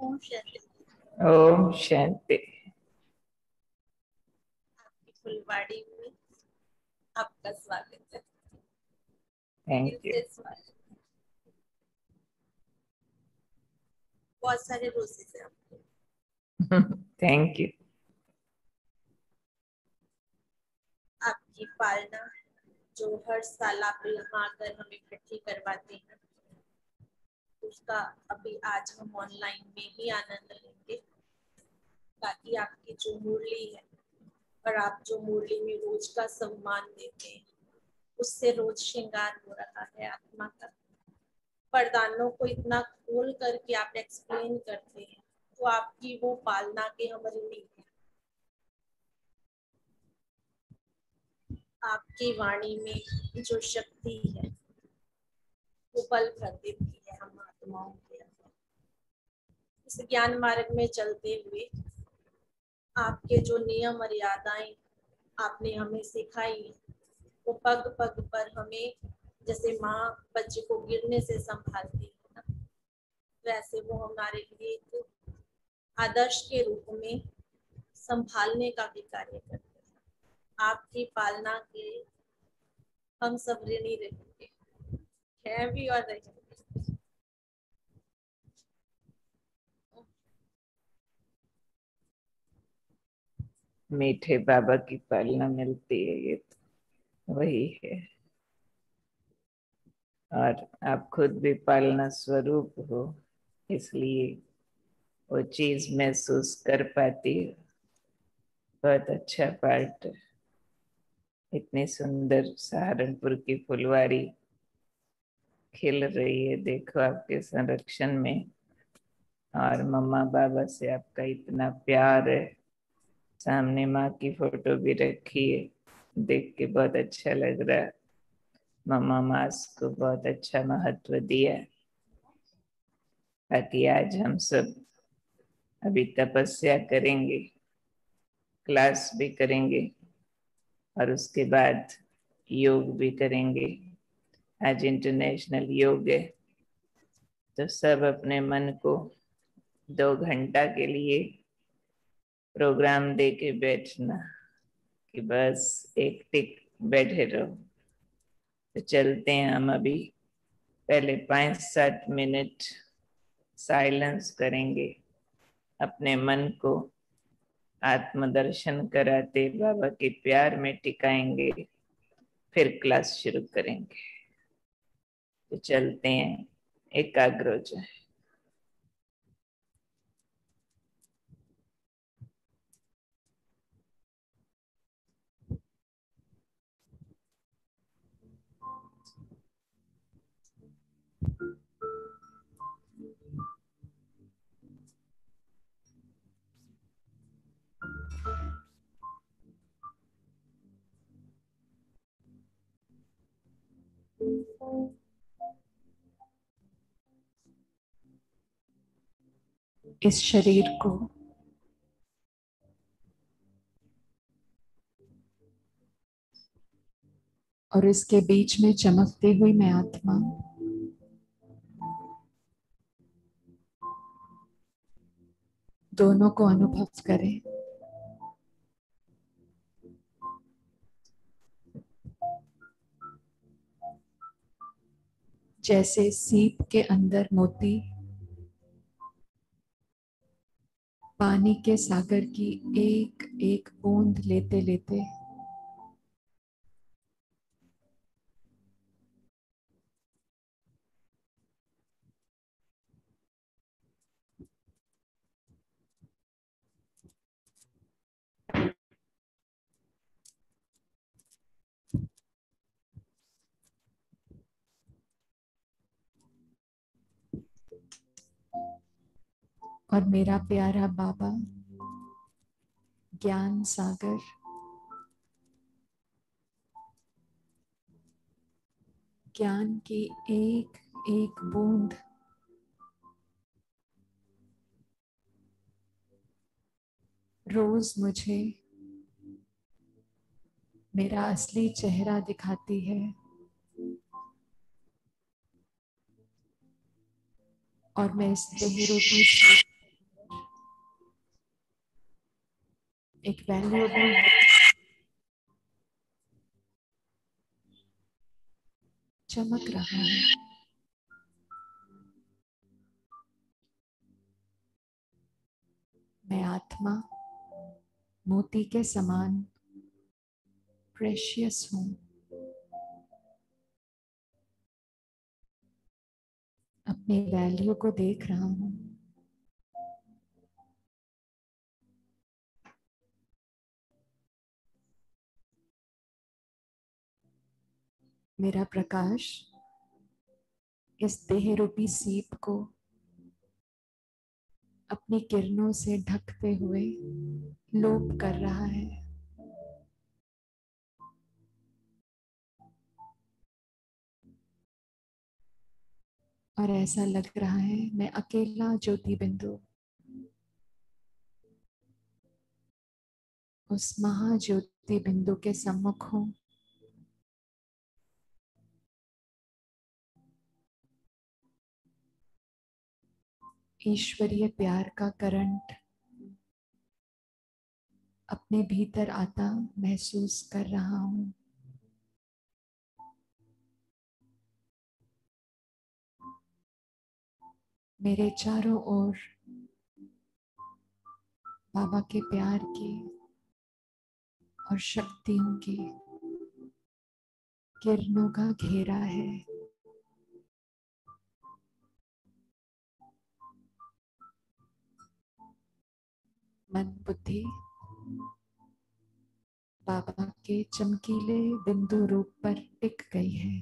ओम शांति। ओम शांति। आपकी फुलवाड़ी में आपका स्वागत है। Thank you. स्वागत। बहुत सारे रोजेस हैं आपको। Thank you. आपकी पालना जो हर साल आप यहाँ आकर हमें इकट्ठी करवाते हैं, उसका अभी आज हम ऑनलाइन में ही आनंद लेंगे, ताकि आपकी जो मुरली है और आप जो मुरली में रोज का सम्मान देते हैं, उससे रोज श्रृंगार हो रहा है आत्मा का। वरदानों को इतना खोल करके आप एक्सप्लेन करते हैं, तो आपकी वो पालना के हम ऋणी हैं। आपकी वाणी में जो शक्ति है वो बल भर देती है हम आत्माओं के अंदर। इस ज्ञान मार्ग में चलते हुए आपके जो नियम मर्यादाएं आपने हमें सिखाई, वो पग पग पर हमें, जैसे माँ बच्चे को गिरने से संभालती है ना, वैसे वो हमारे लिए एक आदर्श के रूप में संभालने का भी कार्य करते हैं। आपकी पालना के हम सब ऋणी रहेंगे, हैं भी और रहेंगे। मीठे बाबा की पालना मिलती है, ये तो वही है। और आप खुद भी पालना स्वरूप हो, इसलिए वो चीज महसूस कर पाती हो। बहुत अच्छा पार्ट। इतनी सुंदर सहारनपुर की फुलवारी खिल रही है, देखो आपके संरक्षण में। और मम्मा बाबा से आपका इतना प्यार है। सामने माँ की फोटो भी रखी है, देख के बहुत अच्छा लग रहा है। मम्मा मास को बहुत अच्छा महत्व दिया, ताकि आज हम सब अभी तपस्या करेंगे, क्लास भी करेंगे और उसके बाद योग भी करेंगे। आज इंटरनेशनल योग है, तो सब अपने मन को 2 घंटा के लिए प्रोग्राम दे के बैठना कि बस एक टिक बैठे रहो। तो चलते हैं हम अभी। पहले 5-7 मिनट साइलेंस करेंगे, अपने मन को आत्मदर्शन कराते बाबा के प्यार में टिकाएंगे, फिर क्लास शुरू करेंगे। तो चलते हैं, एकाग्र हो जाए। इस शरीर को और इसके बीच में चमकती हुई मैं आत्मा दोनों को अनुभव करें। जैसे सीप के अंदर मोती पानी के सागर की एक एक बूंद लेते लेते और मेरा प्यारा बाबा ज्ञान सागर ज्ञान की एक एक बूंद रोज मुझे मेरा असली चेहरा दिखाती है और मैं इस देह रूपी एक वैल्यूएबल चमक रहा है। मैं आत्मा मोती के समान प्रेशियस हूं। अपनी वैल्यू को देख रहा हूं। मेरा प्रकाश इस देह रूपी सीप को अपनी किरणों से ढकते हुए लोप कर रहा है। और ऐसा लग रहा है मैं अकेला ज्योति बिंदु उस महाज्योति बिंदु के सम्मुख हूं। ईश्वरीय प्यार का करंट अपने भीतर आता महसूस कर रहा हूं। मेरे चारों ओर बाबा के प्यार की और शक्तियों की किरणों का घेरा है। मन बुद्धि बाबा के चमकीले बिंदु रूप पर टिक गई है।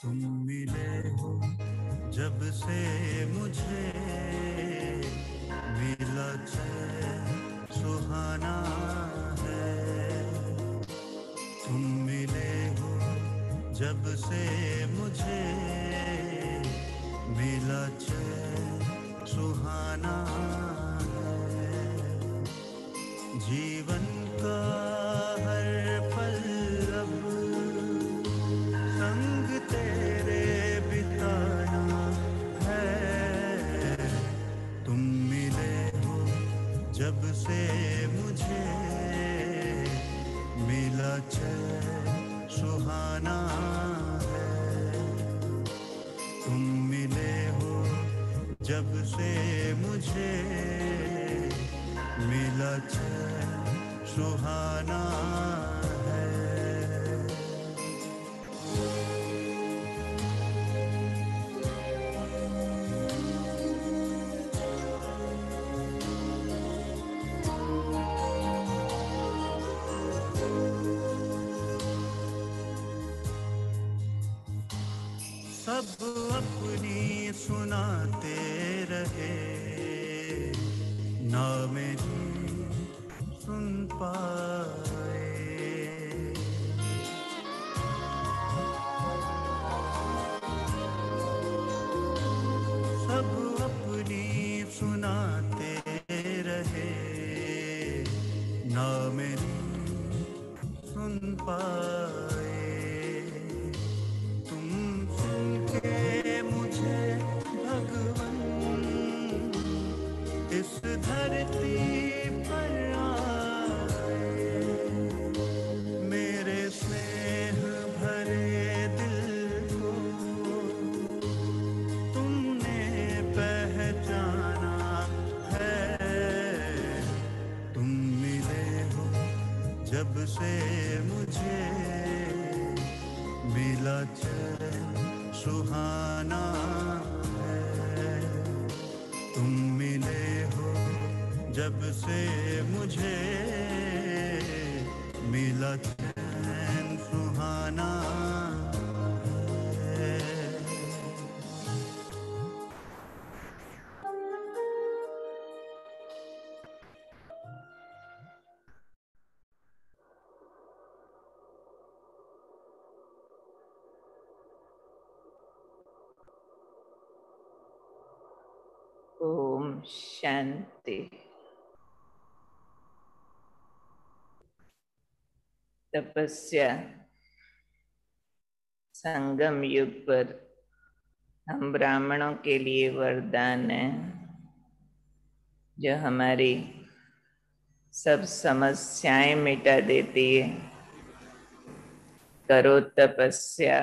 तुम मिले हो जब से मुझे, मिला चैन सुहाना है। तुम मिले हो जब से मुझे, मिला चैन सुहाना है। जीवन का हर पल अब संग तेरे बिताना है। तुम मिले हो जब से मुझे, मिला चैन सुहाना है। तुम मिले हो जब से मुझे, मिला चैन सुहाना है। सब अपनी सुनाते रहे, ना मेरी सुन पाए। सब अपनी सुनाते रहे, ना मेरी सुन पाए। इस धरती पर आए, मेरे स्नेह भरे दिल को तुमने पहचाना है। तुम मिले हो जब से मुझे, मिला चैन सुहाना है। तुम मिले हो जब से मुझे, मिला चैन सुहाना है। शांति। तपस्या संगम युग पर हम ब्राह्मणों के लिए वरदान है, जो हमारी सब समस्याएं मिटा देती है। करो तपस्या,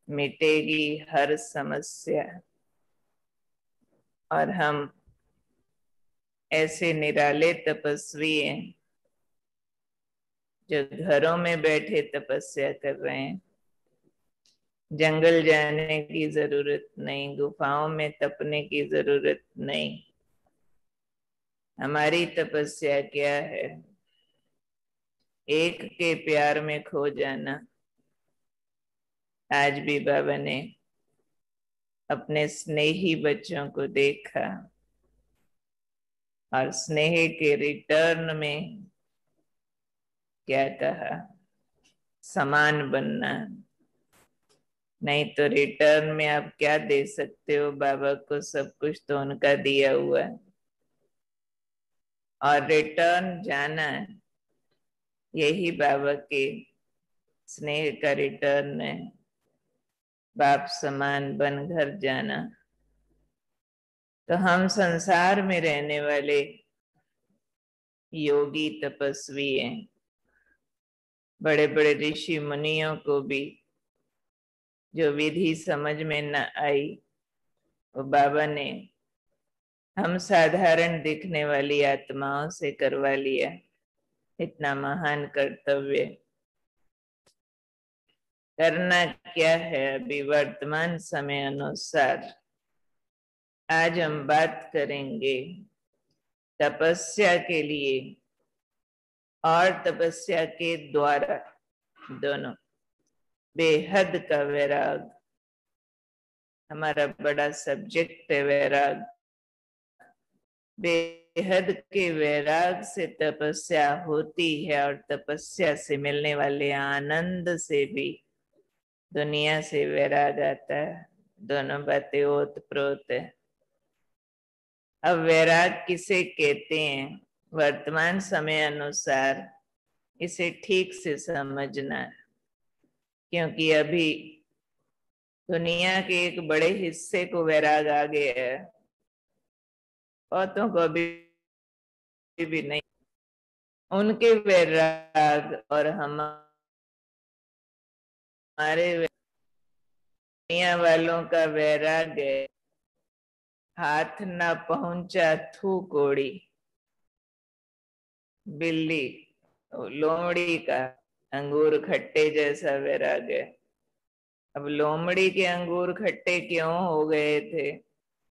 मिटेगी हर समस्या। और हम ऐसे निराले तपस्वी हैं जो घरों में बैठे तपस्या कर रहे हैं। जंगल जाने की जरूरत नहीं, गुफाओं में तपने की जरूरत नहीं। हमारी तपस्या क्या है? एक के प्यार में खो जाना। आज भी बाबा ने अपने स्नेही बच्चों को देखा और स्नेह के रिटर्न में क्या कहा? समान बनना। नहीं तो रिटर्न में आप क्या दे सकते हो? बाबा को सब कुछ तो उनका दिया हुआ है, और रिटर्न जाना, यही बाबा के स्नेह का रिटर्न है। बाप समान बन घर जाना। तो हम संसार में रहने वाले योगी तपस्वी हैं। बड़े बड़े ऋषि मुनियों को भी जो विधि समझ में न आई, वो बाबा ने हम साधारण दिखने वाली आत्माओं से करवा लिया। इतना महान कर्तव्य करना क्या है? अभी वर्तमान समय अनुसार आज हम बात करेंगे तपस्या के लिए और तपस्या के द्वारा, दोनों। बेहद का वैराग हमारा बड़ा सब्जेक्ट है। वैराग, बेहद के वैराग से तपस्या होती है, और तपस्या से मिलने वाले आनंद से भी दुनिया से वैराग आता है। दोनों बातें ओत प्रोत है। अब वैराग किसे कहते हैं? वर्तमान समय अनुसार इसे ठीक से समझना, क्योंकि अभी दुनिया के एक बड़े हिस्से को वैराग आ गया है, बहुतों को अभी भी नहीं। उनके वैराग और हमारे दुनिया वालों का वैराग है। हाथ ना पहुंचा थू कोड़ी, बिल्ली लोमड़ी का अंगूर खट्टे जैसा वैराग है। अब लोमड़ी के अंगूर खट्टे क्यों हो गए थे?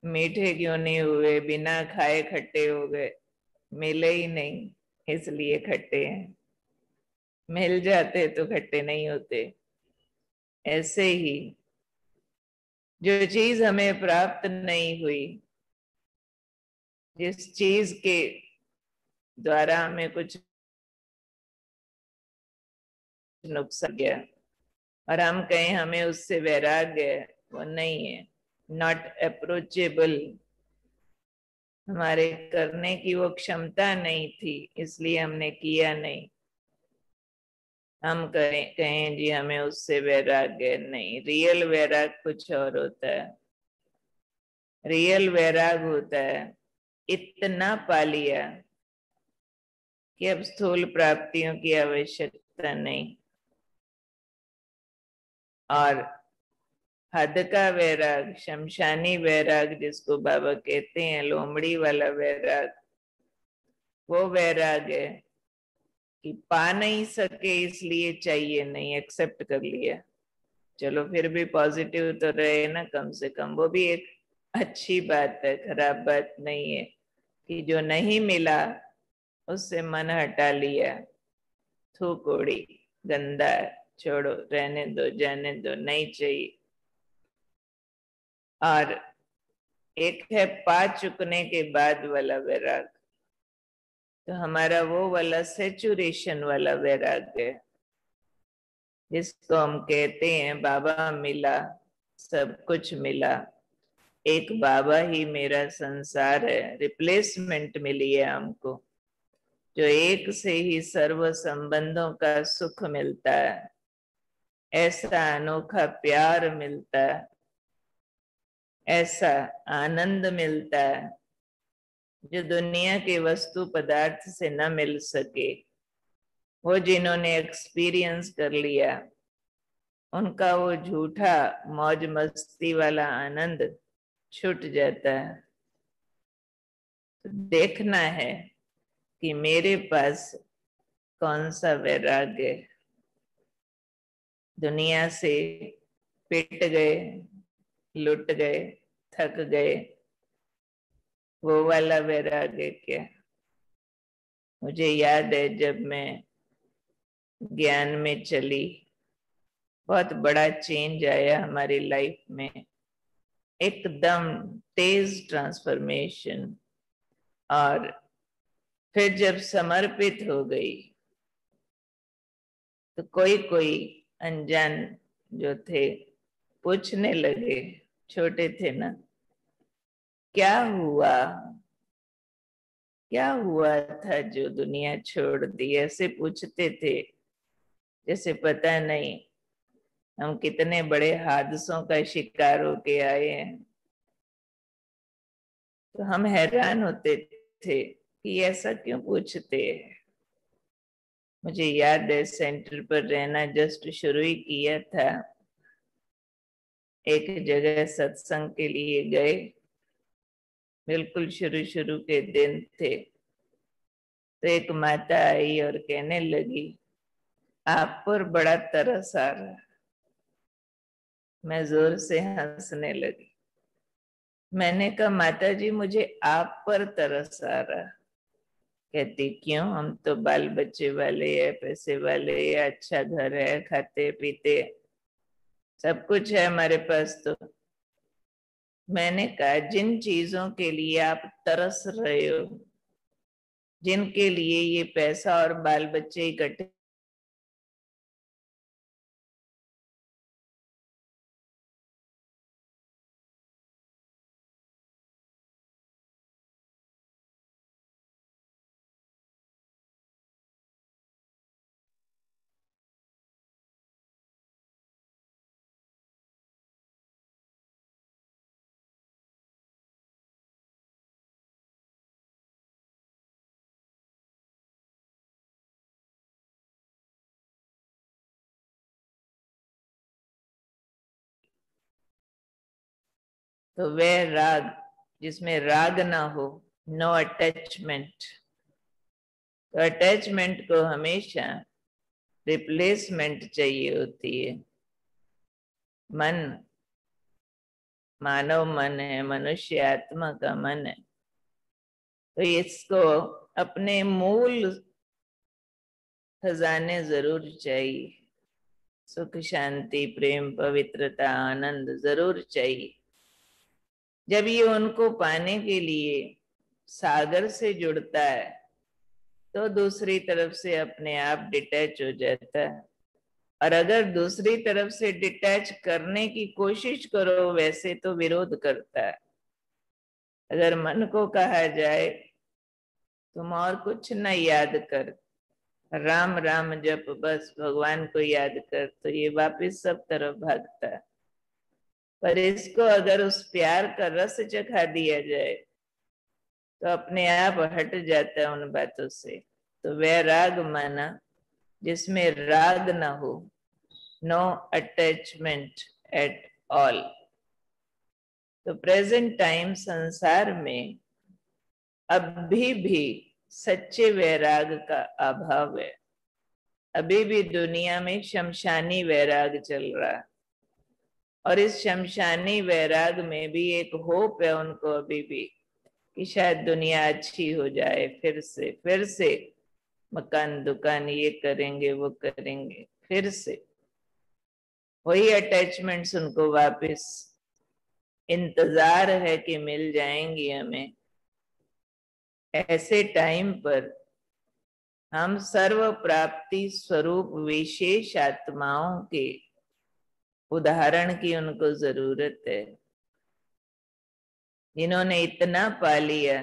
मीठे क्यों नहीं हुए? बिना खाए खट्टे हो गए, मिले ही नहीं इसलिए खट्टे हैं। मिल जाते तो खट्टे नहीं होते। ऐसे ही जो चीज हमें प्राप्त नहीं हुई, जिस चीज के द्वारा हमें कुछ नुकसान गया और हम कहें हमें उससे वैराग्य है, वो नहीं है। Not approachable. हमारे करने की वो क्षमता नहीं थी, इसलिए हमने किया नहीं। हम कहें जी हमें उससे वैराग्य नहीं। रियल वैराग कुछ और होता है। रियल वैराग होता है इतना पा लिया कि अब स्थूल प्राप्तियों की आवश्यकता नहीं। और हद का वैराग, शमशानी वैराग जिसको बाबा कहते हैं, लोमड़ी वाला वैराग, वो वैराग है कि पा नहीं सके इसलिए चाहिए नहीं, एक्सेप्ट कर लिया। चलो फिर भी पॉजिटिव तो रहे ना, कम से कम वो भी एक अच्छी बात है, खराब बात नहीं है। कि जो नहीं मिला उससे मन हटा लिया, थू कोड़ी, गंदा है, छोड़ो, रहने दो, जाने दो, नहीं चाहिए। और एक है पा चुकने के बाद वाला वैराग। तो हमारा वो वाला सेचुरेशन वाला वैराग है, जिसको हम कहते हैं बाबा मिला, सब कुछ मिला, एक बाबा ही मेरा संसार है, रिप्लेसमेंट मिली है हमको, जो एक से ही सर्व संबंधों का सुख मिलता है, ऐसा अनोखा प्यार मिलता है, ऐसा आनंद मिलता है जो दुनिया के वस्तु पदार्थ से न मिल सके। वो जिन्होंने एक्सपीरियंस कर लिया, उनका वो झूठा मौज मस्ती वाला आनंद छूट जाता है। तो देखना है कि मेरे पास कौन सा वैराग्य है। दुनिया से पिट गए, लुट गए, थक गए, वो वाला वैराग्य क्या? मुझे याद है जब मैं ज्ञान में चली, बहुत बड़ा चेंज आया हमारी लाइफ में, एकदम तेज ट्रांसफॉर्मेशन। और फिर जब समर्पित हो गई तो कोई कोई अनजान जो थे पूछने लगे, छोटे थे ना, क्या हुआ, क्या हुआ था जो दुनिया छोड़ दी? ऐसे पूछते थे जैसे पता नहीं हम कितने बड़े हादसों का शिकार होके आए हैं। तो हम हैरान होते थे कि ऐसा क्यों पूछते हैं। मुझे याद है सेंटर पर रहना जस्ट शुरू ही किया था, एक जगह सत्संग के लिए गए, बिल्कुल शुरू शुरू के दिन थे। तो एक माता आई और कहने लगी, आप पर बड़ा तरस आ रहा। मैं जोर से हंसने लगी। मैंने कहा, माता जी मुझे आप पर तरस आ रहा। कहती, क्यों? हम तो बाल बच्चे वाले हैं, पैसे वाले हैं, अच्छा घर है, खाते पीते सब कुछ है हमारे पास। तो मैंने कहा, जिन चीजों के लिए आप तरस रहे हो, जिनके लिए ये पैसा और बाल बच्चे इकट्ठे तो वह राग जिसमें राग ना हो, नो अटैचमेंट। तो अटैचमेंट को हमेशा रिप्लेसमेंट चाहिए होती है। मन, मानव मन है, मनुष्य आत्मा का मन है, तो इसको अपने मूल खजाने जरूर चाहिए। सुख, शांति, प्रेम, पवित्रता, आनंद जरूर चाहिए। जब ये उनको पाने के लिए सागर से जुड़ता है तो दूसरी तरफ से अपने आप डिटैच हो जाता है। और अगर दूसरी तरफ से डिटैच करने की कोशिश करो वैसे तो विरोध करता है। अगर मन को कहा जाए तुम और कुछ न याद कर, राम राम जप, बस भगवान को याद कर, तो ये वापिस सब तरफ भागता है। पर इसको अगर उस प्यार का रस चखा दिया जाए तो अपने आप हट जाता है उन बातों से। तो वह राग माना जिसमें राग ना हो, नो अटैचमेंट एट ऑल। तो प्रेजेंट टाइम संसार में अभी भी सच्चे वैराग का अभाव है। अभी भी दुनिया में शमशानी वैराग चल रहा है, और इस शमशानी वैराग में भी एक होप है उनको अभी भी कि शायद दुनिया अच्छी हो जाए, फिर से मकान दुकान ये करेंगे वो करेंगे, फिर से वही अटैचमेंट्स उनको वापस इंतजार है कि मिल जाएंगी हमें। ऐसे टाइम पर हम सर्व प्राप्ति स्वरूप विशेष आत्माओं के उदाहरण की उनको जरूरत है। जिन्होंने इतना पा लिया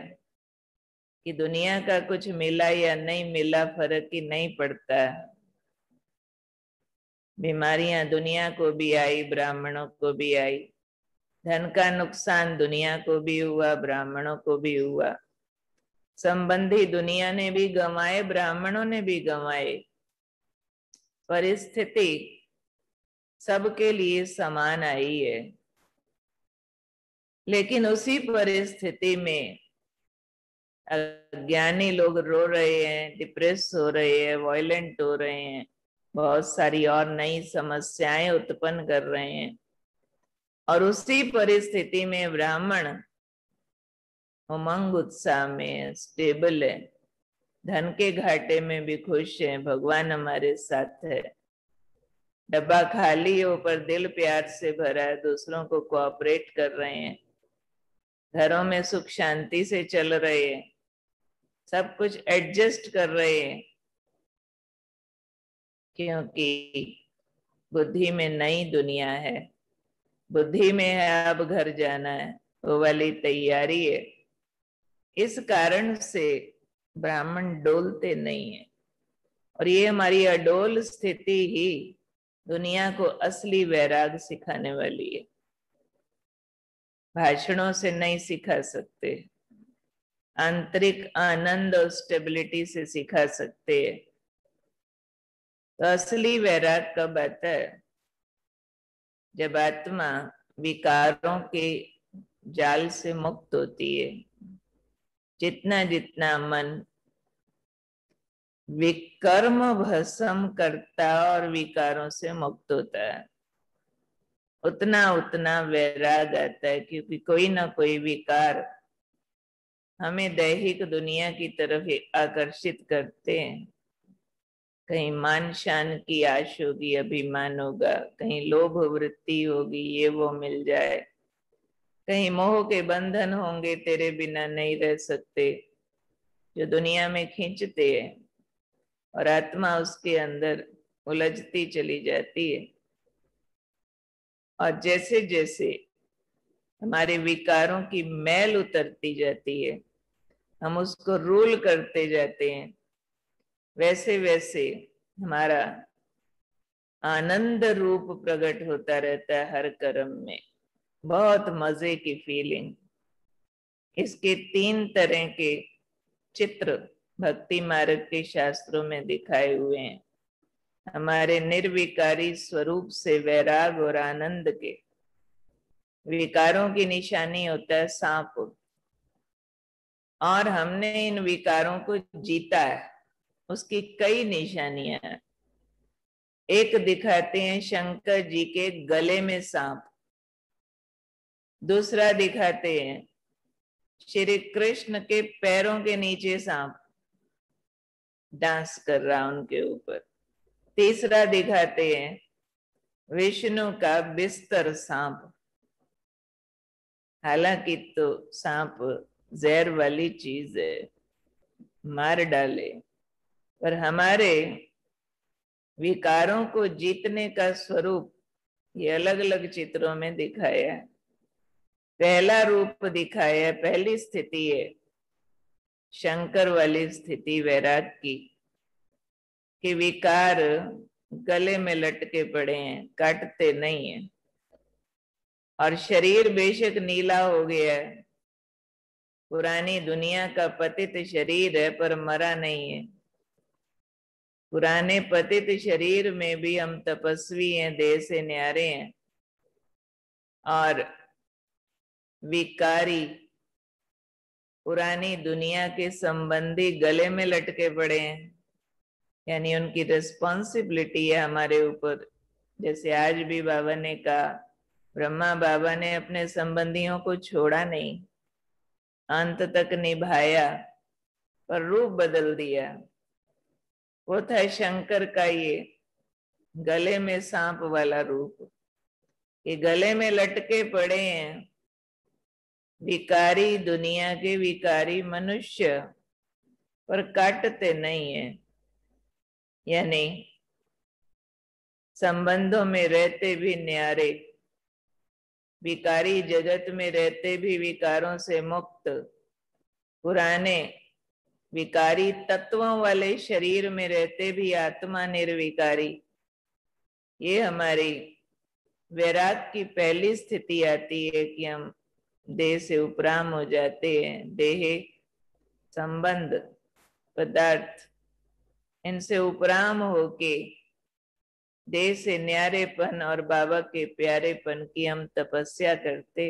कि दुनिया का कुछ मिला या नहीं मिला फर्क ही नहीं पड़ता। बीमारियां दुनिया को भी आई, ब्राह्मणों को भी आई, धन का नुकसान दुनिया को भी हुआ, ब्राह्मणों को भी हुआ, संबंधी दुनिया ने भी गंवाए, ब्राह्मणों ने भी गंवाए। परिस्थिति सबके लिए समान आई है, लेकिन उसी परिस्थिति में अज्ञानी लोग रो रहे हैं, डिप्रेस हो रहे हैं, वायलेंट हो रहे हैं, बहुत सारी और नई समस्याएं उत्पन्न कर रहे हैं। और उसी परिस्थिति में ब्राह्मण उमंग उत्साह में स्टेबल है, धन के घाटे में भी खुश है, भगवान हमारे साथ है, डब्बा खाली हो पर दिल प्यार से भरा है, दूसरों को कोऑपरेट कर रहे हैं, घरों में सुख शांति से चल रहे हैं, सब कुछ एडजस्ट कर रहे हैं, क्योंकि बुद्धि में नई दुनिया है, बुद्धि में है अब घर जाना है, वो वाली तैयारी है। इस कारण से ब्राह्मण डोलते नहीं है, और ये हमारी अडोल स्थिति ही दुनिया को असली वैराग सिखाने वाली है। भाषणों से नहीं सिखा सकते, आंतरिक आनंद और स्टेबिलिटी से सिखा सकते हैं। तो असली वैराग कब आता है? जब आत्मा विकारों के जाल से मुक्त होती है। जितना जितना मन विकर्म भस्म करता और विकारों से मुक्त होता है, उतना उतना वैराग आता है, क्योंकि कोई ना कोई विकार हमें दैहिक दुनिया की तरफ आकर्षित करते हैं। कहीं मान शान की आश होगी, अभिमान होगा, कहीं लोभ वृत्ति होगी, ये वो मिल जाए, कहीं मोह के बंधन होंगे, तेरे बिना नहीं रह सकते, जो दुनिया में खींचते हैं, और आत्मा उसके अंदर उलझती चली जाती है। और जैसे जैसे हमारे विकारों की मैल उतरती जाती है, हम उसको रूल करते जाते हैं, वैसे वैसे हमारा आनंद रूप प्रकट होता रहता है हर कर्म में। बहुत मजे की फीलिंग। इसके 3 तरह के चित्र भक्ति मार्ग के शास्त्रों में दिखाए हुए हैं। हमारे निर्विकारी स्वरूप से वैराग और आनंद के। विकारों की निशानी होता है सांप, और हमने इन विकारों को जीता है, उसकी कई निशानियां हैं। एक दिखाते हैं शंकर जी के गले में सांप, दूसरा दिखाते हैं श्री कृष्ण के पैरों के नीचे सांप डांस कर रहा उनके ऊपर, तीसरा दिखाते हैं विष्णु का बिस्तर सांप। हालांकि तो सांप जहर वाली चीज है, मार डाले, पर हमारे विकारों को जीतने का स्वरूप ये अलग अलग चित्रों में दिखाया है। पहला रूप दिखाया है, पहली स्थिति है शंकर वाली स्थिति वैराग की, कि विकार गले में लटके पड़े हैं, काटते नहीं है, और शरीर बेशक नीला हो गया है, पुरानी दुनिया का पतित शरीर है, पर मरा नहीं है। पुराने पतित शरीर में भी हम तपस्वी हैं, देह से न्यारे हैं, और विकारी पुरानी दुनिया के संबंधी गले में लटके पड़े हैं। यानी उनकी रिस्पॉन्सिबिलिटी है हमारे ऊपर। जैसे आज भी बाबा ने कहा, ब्रह्मा बाबा ने अपने संबंधियों को छोड़ा नहीं, अंत तक निभाया, पर रूप बदल दिया। वो था शंकर का ये गले में सांप वाला रूप, कि गले में लटके पड़े हैं विकारी दुनिया के विकारी मनुष्य, पर काटते नहीं है। यानी संबंधों में रहते भी न्यारे, विकारी जगत में रहते भी विकारों से मुक्त, पुराने विकारी तत्वों वाले शरीर में रहते भी आत्मा निर्विकारी। ये हमारी वैराग की पहली स्थिति आती है कि हम देह से उपराम हो जाते हैं। देह, संबंध, पदार्थ, इनसे उपराम होके देह से न्यारेपन और बाबा के प्यारेपन की हम तपस्या करते।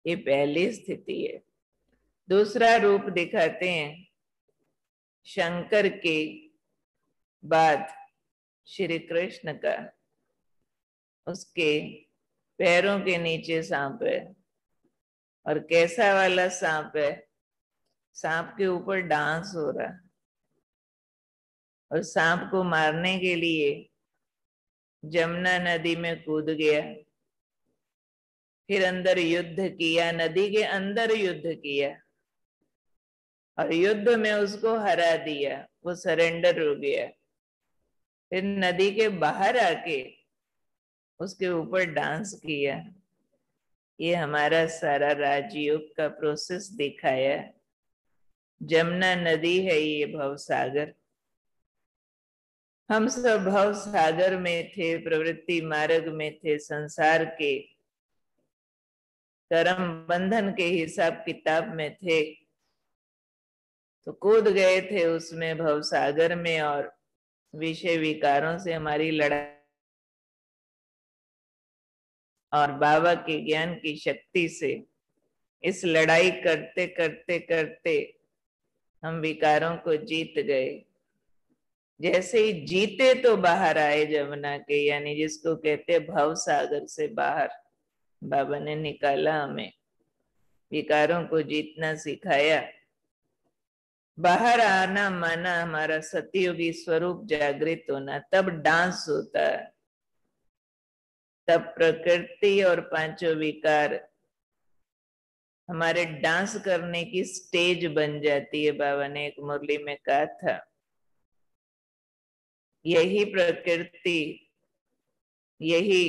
ये पहली स्थिति है। दूसरा रूप दिखाते हैं शंकर के बाद श्री कृष्ण का। उसके पैरों के नीचे सांप है, और कैसा वाला सांप है? सांप के ऊपर डांस हो रहा, और सांप को मारने के लिए जमुना नदी में कूद गया, फिर अंदर युद्ध किया, नदी के अंदर युद्ध किया, और युद्ध में उसको हरा दिया, वो सरेंडर हो गया। फिर नदी के बाहर आके उसके ऊपर डांस किया। ये हमारा सारा राजयोग का प्रोसेस दिखाया। जमुना नदी है ये भवसागर। हम सब भव सागर में थे, प्रवृत्ति मार्ग में थे, संसार के कर्म बंधन के हिसाब किताब में थे, तो कूद गए थे उसमें भव सागर में, और विषय विकारों से हमारी लड़ाई, और बाबा के ज्ञान की शक्ति से इस लड़ाई करते करते करते हम विकारों को जीत गए। जैसे ही जीते तो बाहर आए जमुना के, यानी जिसको कहते भव सागर से बाहर बाबा ने निकाला, हमें विकारों को जीतना सिखाया। बाहर आना माना हमारा सतयुगी स्वरूप जागृत होना। तब डांस होता है, तब प्रकृति और पांचों विकार हमारे डांस करने की स्टेज बन जाती है। बाबा ने एक मुरली में कहा था, यही प्रकृति, यही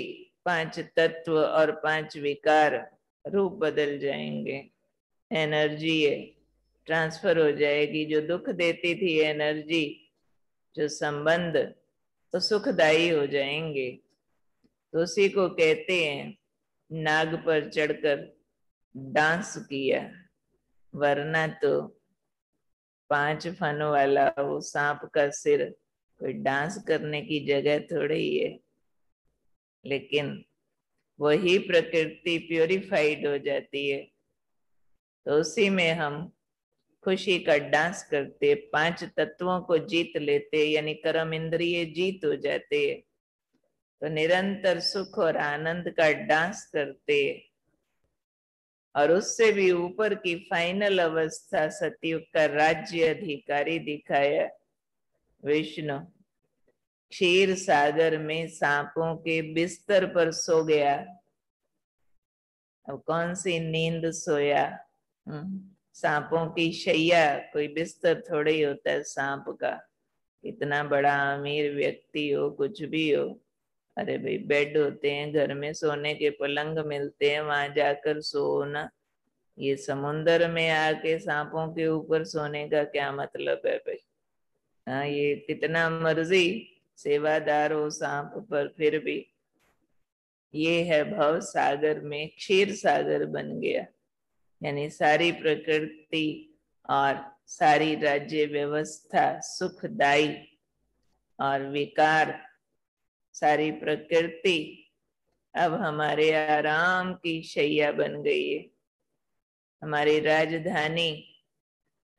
पांच तत्व और पांच विकार रूप बदल जाएंगे। एनर्जी है, ट्रांसफर हो जाएगी। जो दुख देती थी एनर्जी, जो संबंध, तो सुखदायी हो जाएंगे। तो उसी को कहते हैं नाग पर चढ़कर डांस किया, वरना तो 5 फन वाला वो सांप का सिर कोई डांस करने की जगह थोड़ी ही है। लेकिन वही प्रकृति प्योरीफाइड हो जाती है, तो उसी में हम खुशी का डांस करते, 5 तत्वों को जीत लेते, यानी कर्म इंद्रिय जीत हो जाते, तो निरंतर सुख और आनंद का डांस करते। और उससे भी ऊपर की फाइनल अवस्था सतयुग का राज्य अधिकारी दिखाया विष्णु। क्षीर सागर में सांपों के बिस्तर पर सो गया। अब कौन सी नींद सोया? सांपों की शैया, कोई बिस्तर थोड़ी ही होता है सांप का। इतना बड़ा अमीर व्यक्ति हो, कुछ भी हो, अरे भाई बेड होते हैं घर में, सोने के पलंग मिलते हैं, वहां जाकर सो ना। ये समुन्द्र में आके सांपों के ऊपर सोने का क्या मतलब है भाई? हाँ, ये कितना मर्जी सेवादार हो सांप, पर फिर भी ये है भव सागर में क्षीर सागर बन गया। यानी सारी प्रकृति और सारी राज्य व्यवस्था सुखदायी, और विकार सारी प्रकृति अब हमारे आराम की शैया बन गई है। हमारी राजधानी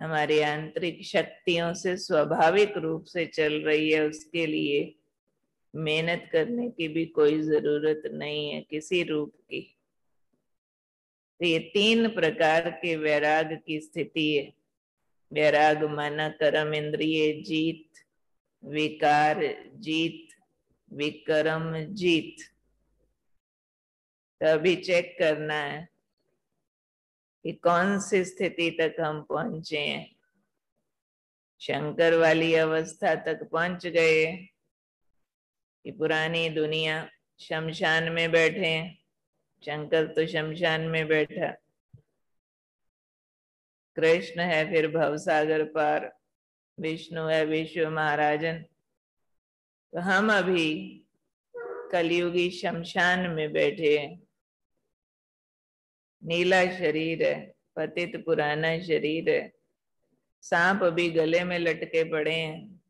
हमारी आंतरिक शक्तियों से स्वाभाविक रूप से चल रही है। उसके लिए मेहनत करने की भी कोई जरूरत नहीं है किसी रूप की। तो ये 3 प्रकार के वैराग की स्थिति है। वैराग माना कर्म इंद्रिय जीत, विकार जीत, विक्रम जीत। तो अभी चेक करना है कि कौन सी स्थिति तक हम पहुंचे हैं। शंकर वाली अवस्था तक पहुंच गए कि पुरानी दुनिया शमशान में बैठे हैं। शंकर तो शमशान में बैठा, कृष्ण है फिर भवसागर पार, विष्णु है विश्व महाराजन। तो हम अभी कलयुगी शमशान में बैठे हैं। नीला शरीर है, पतित पुराना शरीर है, सांप अभी गले में लटके पड़े हैं।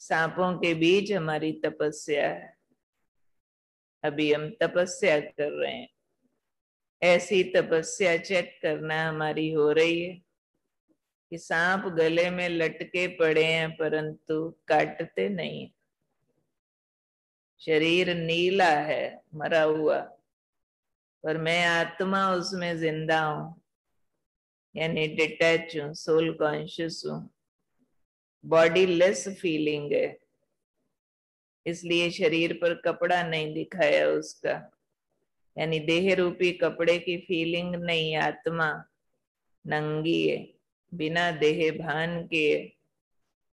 सांपों के बीच हमारी तपस्या है, अभी हम तपस्या कर रहे हैं। ऐसी तपस्या चेक करना हमारी हो रही है कि सांप गले में लटके पड़े हैं परंतु काटते नहीं। शरीर नीला है, मरा हुआ, पर मैं आत्मा उसमें जिंदा हूं, यानी डिटैच हूं, सोल कॉन्शियस हूं। बॉडी लेस फीलिंग है, इसलिए शरीर पर कपड़ा नहीं दिखाया उसका, यानी देह रूपी कपड़े की फीलिंग नहीं। आत्मा नंगी है, बिना देह भान के,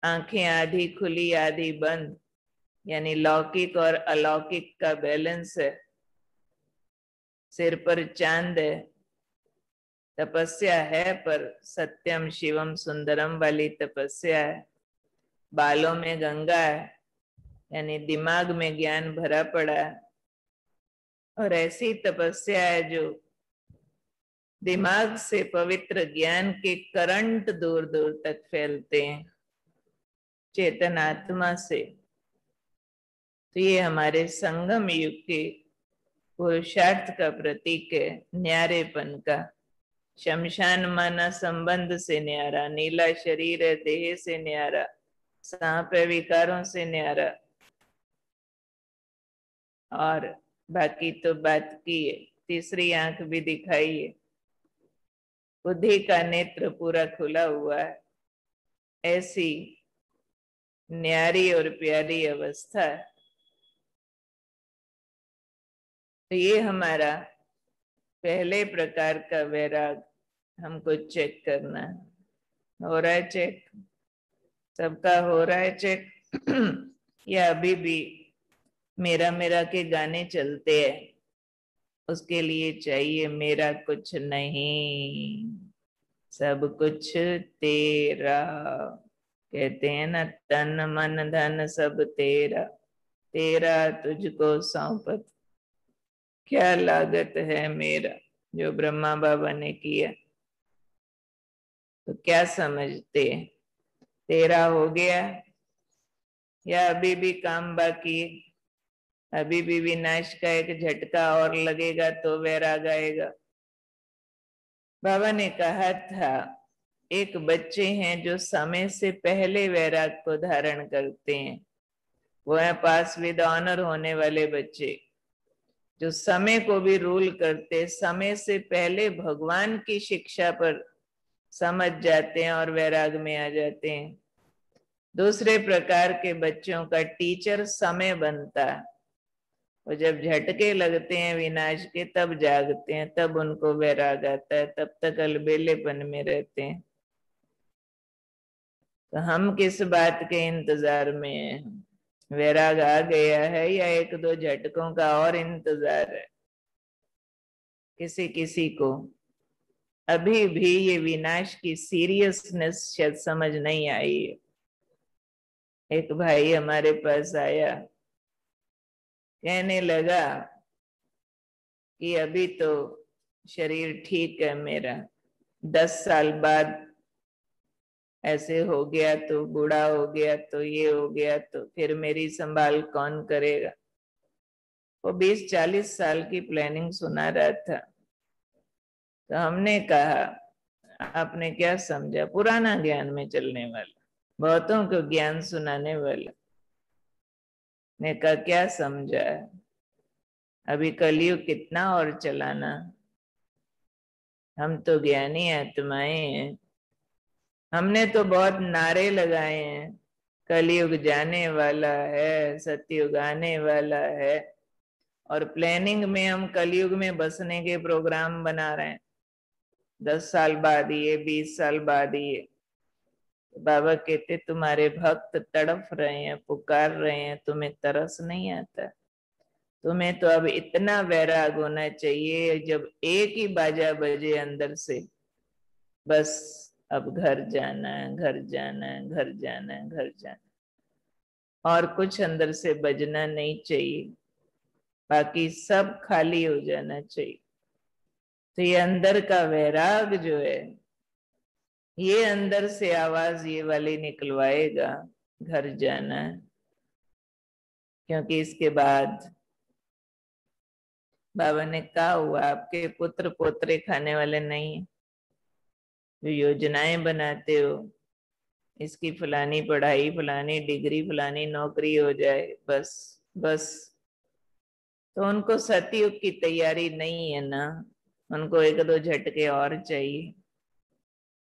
आंखें आधी खुली आधी बंद, यानी लौकिक और अलौकिक का बैलेंस है। सिर पर चांद है, तपस्या है पर सत्यम शिवम सुंदरम वाली तपस्या है। बालों में गंगा है, यानी दिमाग में ज्ञान भरा पड़ा है। और ऐसी तपस्या है जो दिमाग से पवित्र ज्ञान के करंट दूर दूर तक फैलते हैं, चेतन आत्मा से। तो ये हमारे संगम युग के पुरुषार्थ का प्रतीक है, न्यारेपन का। शमशान माना संबंध से न्यारा, नीला शरीर है देह से न्यारा, सांप है विकारों से न्यारा। और बाकी तो बात की है, तीसरी आंख भी दिखाई है, बुद्धि का नेत्र पूरा खुला हुआ है। ऐसी न्यारी और प्यारी अवस्था है। तो ये हमारा पहले प्रकार का वैराग हमको चेक करना है। हो रहा है चेक? सबका हो रहा है चेक? या अभी भी मेरा मेरा के गाने चलते हैं? उसके लिए चाहिए मेरा कुछ नहीं, सब कुछ तेरा। कहते हैं ना, तन मन धन सब तेरा, तेरा तुझको सौंपत, क्या लागत है मेरा। जो ब्रह्मा बाबा ने किया, तो क्या समझते हैं? तेरा हो गया या अभी भी काम बाकी? अभी भी विनाश का एक झटका और लगेगा तो वैराग आएगा। बाबा ने कहा था, एक बच्चे हैं जो समय से पहले वैराग को धारण करते हैं, वो है पास विद ऑनर होने वाले बच्चे, जो समय को भी रूल करते, समय से पहले भगवान की शिक्षा पर समझ जाते हैं और वैराग में आ जाते हैं। दूसरे प्रकार के बच्चों का टीचर समय बनता है, और जब झटके लगते हैं विनाश के तब जागते हैं, तब उनको वैराग आता है, तब तक अलबेलेपन में रहते हैं। तो हम किस बात के इंतजार में हैं? वैराग आ गया है या एक दो झटकों का और इंतजार है? किसी किसी को अभी भी ये विनाश की सीरियसनेस शायद समझ नहीं आई है। एक भाई हमारे पास आया, कहने लगा कि अभी तो शरीर ठीक है मेरा, 10 साल बाद ऐसे हो गया तो, बूढ़ा हो गया तो, ये हो गया तो फिर मेरी संभाल कौन करेगा। वो 20-40 साल की प्लानिंग सुना रहा था। तो हमने कहा, आपने क्या समझा? पुराना ज्ञान में चलने वाला, बहुतों को ज्ञान सुनाने वाला। ने कहा क्या समझा है? अभी कलयुग कितना और चलाना, हम तो ज्ञानी आत्माएं हैं, हमने तो बहुत नारे लगाए हैं, कलयुग जाने वाला है, सतयुग आने वाला है, और प्लानिंग में हम कलयुग में बसने के प्रोग्राम बना रहे हैं। 10 साल बाद ये, 20 साल बाद ये। बाबा कहते तुम्हारे भक्त तड़फ रहे हैं, पुकार रहे हैं, तुम्हें तरस नहीं आता? तुम्हें तो अब इतना वैराग होना चाहिए, जब एक ही बाजा बजे अंदर से, बस अब घर जाना है, घर जाना है, घर जाना है, घर जाना है, और कुछ अंदर से बजना नहीं चाहिए, बाकी सब खाली हो जाना चाहिए। तो ये अंदर का वैराग जो है, ये अंदर से आवाज ये वाली निकलवाएगा, घर जाना है। क्योंकि इसके बाद बाबा ने कहा हुआ, आपके पुत्र पोत्रे खाने वाले नहीं है। जो योजनाएं बनाते हो, इसकी फलानी पढ़ाई, फलानी डिग्री, फलानी नौकरी हो जाए, बस बस, तो उनको सतयुग की तैयारी नहीं है ना, उनको एक दो झटके और चाहिए,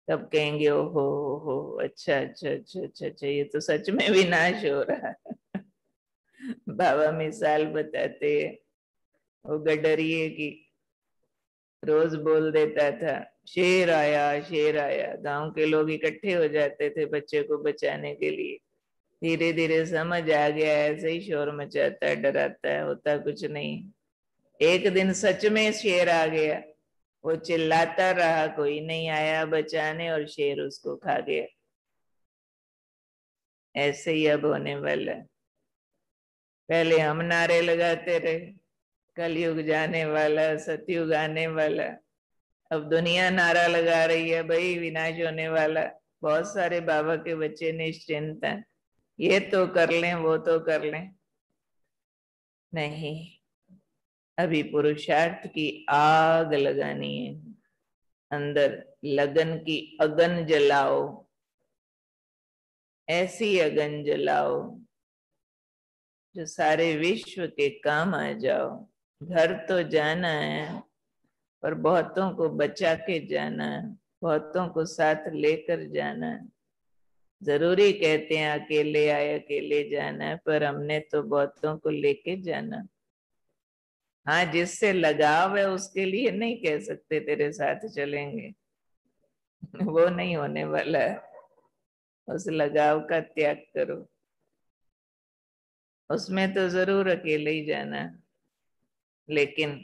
तब कहेंगे ओहो, अच्छा अच्छा अच्छा अच्छा अच्छा, ये तो सच में विनाश हो रहा है। बाबा मिसाल बताते हैं, वो गडरिए की रोज बोल देता था, शेर आया शेर आया। गांव के लोग इकट्ठे हो जाते थे बच्चे को बचाने के लिए। धीरे धीरे समझ आ गया, ऐसे ही शोर मचाता है, डराता है, होता कुछ नहीं। एक दिन सच में शेर आ गया, वो चिल्लाता रहा, कोई नहीं आया बचाने, और शेर उसको खा गया। ऐसे ही अब होने वाला है। पहले हम नारे लगाते रहे, कलयुग जाने वाला, सतयुग आने वाला। अब दुनिया नारा लगा रही है, भाई विनाश होने वाला। बहुत सारे बाबा के बच्चे निश्चिंत हैं, ये तो कर लें, वो तो कर लें। नहीं, अभी पुरुषार्थ की आग लगानी है, अंदर लगन की अगन जलाओ, ऐसी अगन जलाओ जो सारे विश्व के काम आ जाओ। घर तो जाना है, पर बहुतों को बचा के जाना है, बहुतों को साथ लेकर जाना है। जरूरी कहते हैं अकेले आए अकेले जाना है, पर हमने तो बहुतों को लेके जाना। हाँ, जिससे लगाव है उसके लिए नहीं कह सकते तेरे साथ चलेंगे, वो नहीं होने वाला है। उस लगाव का त्याग करो, उसमें तो जरूर अकेले ही जाना है, लेकिन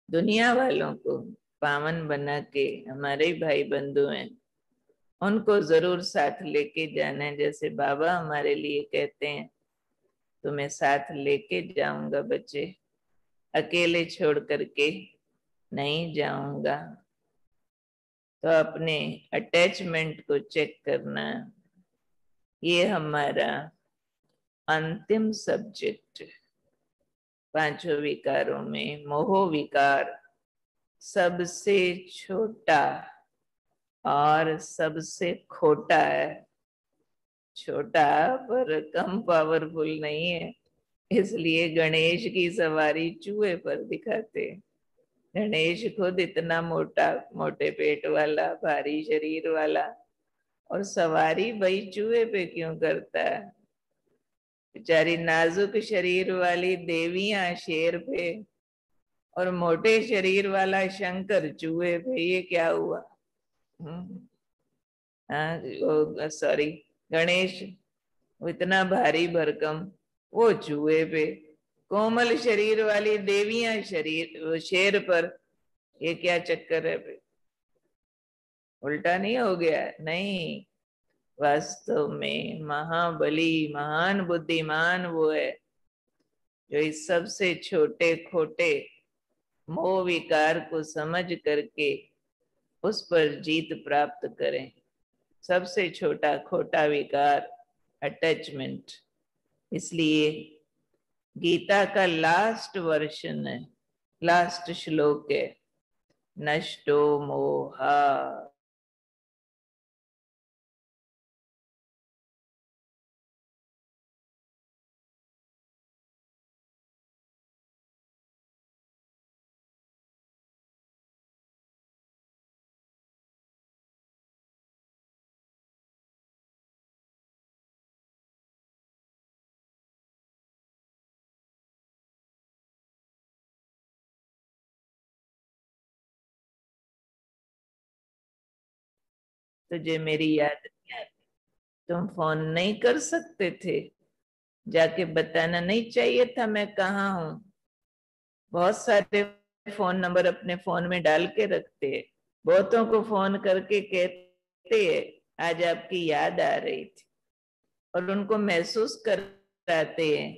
दुनिया वालों को पावन बना के, हमारे भाई बंधु हैं, उनको जरूर साथ लेके जाना है। जैसे बाबा हमारे लिए कहते हैं, तुम्हें साथ लेके जाऊंगा बच्चे, अकेले छोड़ करके नहीं जाऊंगा। तो अपने अटैचमेंट को चेक करना, ये हमारा अंतिम सब्जेक्ट। पांचों विकारों में मोह विकार सबसे छोटा और सबसे खोटा है। छोटा पर कम पावरफुल नहीं है, इसलिए गणेश की सवारी चूहे पर दिखाते हैं। गणेश खुद इतना मोटा, मोटे पेट वाला, भारी शरीर वाला, और सवारी भाई चूहे पे क्यों करता है? बेचारी नाजुक शरीर वाली देवियां शेर पे, और मोटे शरीर वाला शंकर चूहे पे, ये क्या हुआ? हाँ, सॉरी, गणेश वो इतना भारी भरकम, वो चूहे पे। कोमल शरीर वाली देवियां शरीर शेर पर, ये क्या चक्कर है पे? उल्टा नहीं हो गया? नहीं, वास्तव में महाबली महान बुद्धिमान वो है जो इस सबसे छोटे खोटे मोह विकार को समझ करके उस पर जीत प्राप्त करें। सबसे छोटा खोटा विकार अटैचमेंट। इसलिए गीता का लास्ट वर्जन है, लास्ट श्लोक है, नष्टो मोहा। तुझे मेरी याद नहीं आती? तुम फोन नहीं कर सकते थे? जाके बताना नहीं चाहिए था मैं कहाँ हूं। बहुत सारे फोन नंबर अपने फोन में डाल के रखते हैं, बहुतों को फोन करके कहते हैं आज आपकी याद आ रही थी, और उनको महसूस कराते हैं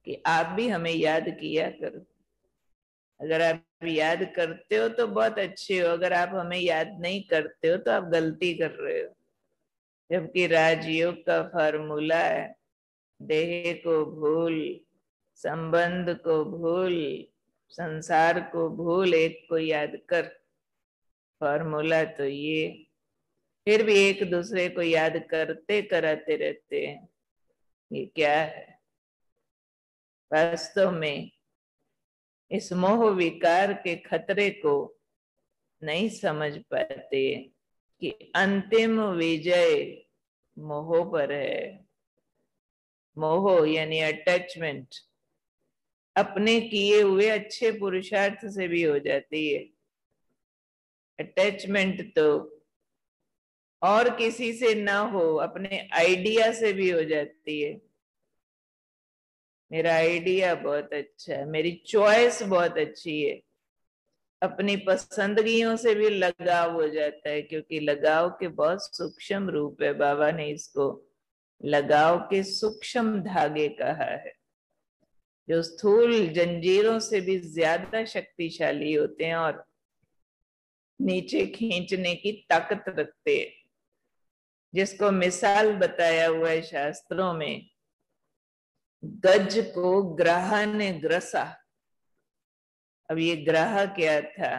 कि आप भी हमें याद किया करो। अगर आप याद करते हो तो बहुत अच्छे हो, अगर आप हमें याद नहीं करते हो तो आप गलती कर रहे हो। जबकि राजयोग का फार्मूला है, देह को भूल, संबंध को भूल, संसार को भूल, एक को याद कर। फार्मूला तो ये, फिर भी एक दूसरे को याद करते कराते रहते हैं। ये क्या है? वास्तव में इस मोह विकार के खतरे को नहीं समझ पाते कि अंतिम विजय मोह पर है। मोह यानी अटैचमेंट अपने किए हुए अच्छे पुरुषार्थ से भी हो जाती है। अटैचमेंट तो और किसी से ना हो, अपने आइडिया से भी हो जाती है। मेरा आइडिया बहुत अच्छा है, मेरी चॉइस बहुत अच्छी है, अपनी पसंदगियों से भी लगाव हो जाता है, क्योंकि लगाव के बहुत सूक्ष्म रूप है। बाबा ने इसको लगाव के सूक्ष्म धागे कहा है, जो स्थूल जंजीरों से भी ज्यादा शक्तिशाली होते हैं और नीचे खींचने की ताकत रखते हैं। जिसको मिसाल बताया हुआ है शास्त्रों में, गज को ग्राह ने ग्रसा। अब ये ग्राह क्या था?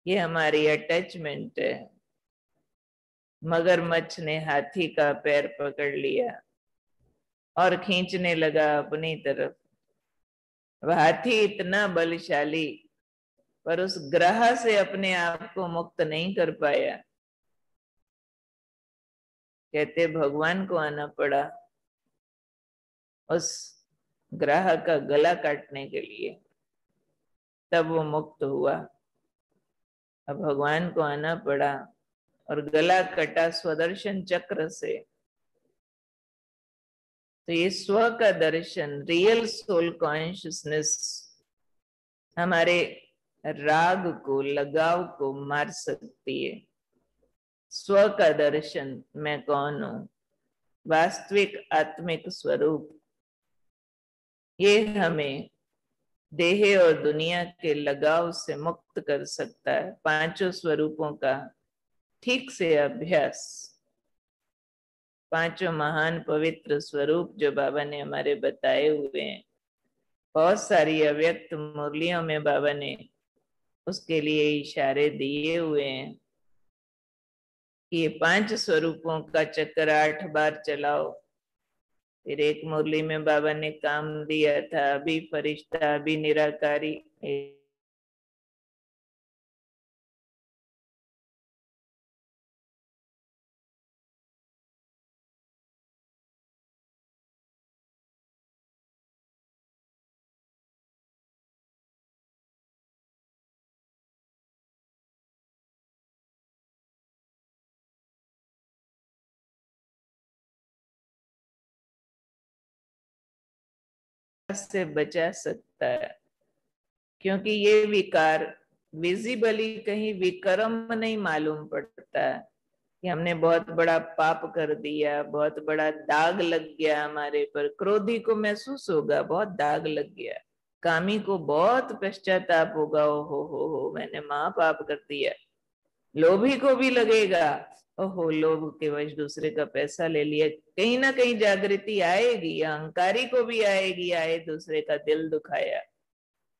ये हमारी अटैचमेंट है। मगरमच्छ ने हाथी का पैर पकड़ लिया और खींचने लगा अपनी तरफ। अब हाथी इतना बलशाली, पर उस ग्रह से अपने आप को मुक्त नहीं कर पाया। कहते भगवान को आना पड़ा उस ग्रह का गला काटने के लिए, तब वो मुक्त हुआ। अब भगवान को आना पड़ा और गला कटा स्वदर्शन चक्र से। तो ये स्व का दर्शन, रियल सोल कॉन्शियसनेस हमारे राग को, लगाव को मार सकती है। स्व का दर्शन, मैं कौन हूं, वास्तविक आत्मिक स्वरूप, ये हमें देह और दुनिया के लगाव से मुक्त कर सकता है। पांचों स्वरूपों का ठीक से अभ्यास, पांचों महान पवित्र स्वरूप जो बाबा ने हमारे बताए हुए हैं, बहुत सारी अव्यक्त मुरलियों में बाबा ने उसके लिए इशारे दिए हुए हैं कि ये पांच स्वरूपों का चक्कर 8 बार चलाओ। फिर एक मुरली में बाबा ने काम दिया था, अभी फरिश्ता, अभी निराकारी। से बचा सकता है, क्योंकि ये विकार विजिबली कहीं विक्रम नहीं मालूम पड़ता है कि हमने बहुत बड़ा पाप कर दिया, बहुत बड़ा दाग लग गया हमारे पर। क्रोधी को महसूस होगा बहुत दाग लग गया, कामी को बहुत पश्चाताप होगा, हो मैंने महापाप कर दिया। लोभी को भी लगेगा, ओहो लोभ के वश दूसरे का पैसा ले लिया। कहीं ना कहीं जागृति आएगी, अहंकारी को भी आएगी, आए दूसरे का दिल दुखाया।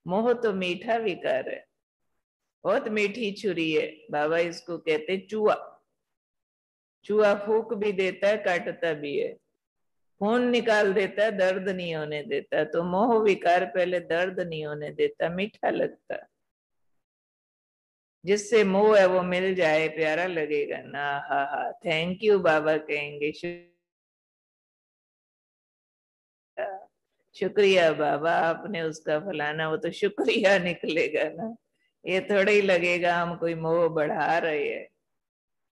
मोह तो मीठा विकार है, बहुत मीठी छुरी है। बाबा इसको कहते चूहा। चूहा फूक भी देता है, काटता भी है, खून निकाल देता है, दर्द नहीं होने देता। तो मोह विकार पहले दर्द नहीं होने देता, मीठा लगता। जिससे मोह है वो मिल जाए, प्यारा लगेगा ना। हा थैंक यू बाबा कहेंगे, शुक्रिया बाबा आपने उसका फलाना, वो तो शुक्रिया निकलेगा ना। ये थोड़ा ही लगेगा हम कोई मोह बढ़ा रहे हैं,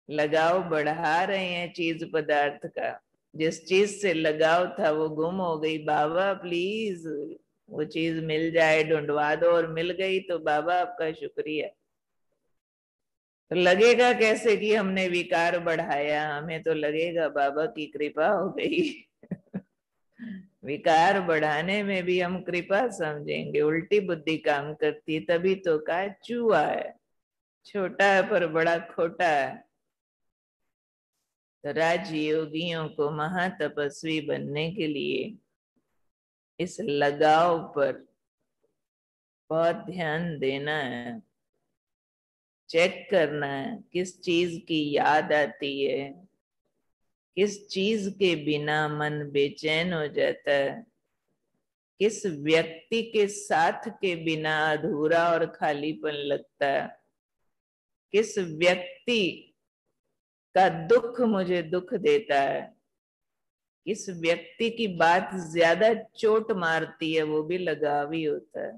लगाव बढ़ा रहे हैं चीज पदार्थ का। जिस चीज से लगाव था वो गुम हो गई। बाबा प्लीज वो चीज मिल जाए, ढूंढवा दो, और मिल गई तो बाबा आपका शुक्रिया। तो लगेगा कैसे कि हमने विकार बढ़ाया, हमें तो लगेगा बाबा की कृपा हो गई। विकार बढ़ाने में भी हम कृपा समझेंगे, उल्टी बुद्धि काम करती है। तभी तो कहा चूहा है, छोटा है पर बड़ा खोटा है। तो राजयोगियों को महातपस्वी बनने के लिए इस लगाव पर बहुत ध्यान देना है, चेक करना है किस चीज की याद आती है, किस चीज के बिना मन बेचैन हो जाता है, किस व्यक्ति के साथ के बिना अधूरा और खालीपन लगता है, किस व्यक्ति का दुख मुझे दुख देता है, किस व्यक्ति की बात ज्यादा चोट मारती है, वो भी लगाव ही होता है।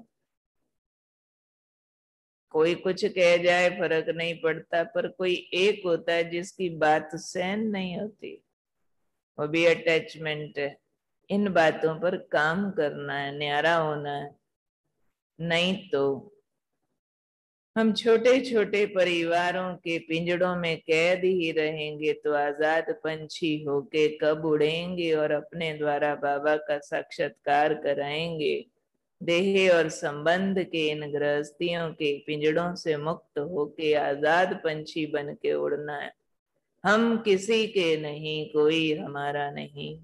कोई कुछ कह जाए फर्क नहीं पड़ता, पर कोई एक होता है जिसकी बात सहन नहीं होती, वो भी अटैचमेंट है। इन बातों पर काम करना है, न्यारा होना है, नहीं तो हम छोटे छोटे परिवारों के पिंजड़ों में कैद ही रहेंगे। तो आजाद पंछी होके कब उड़ेंगे और अपने द्वारा बाबा का साक्षात्कार कराएंगे। देह और संबंध के इन गृहस्थियों के पिंजड़ों से मुक्त होके आजाद पंछी बन के उड़ना है। हम किसी के नहीं, कोई हमारा नहीं।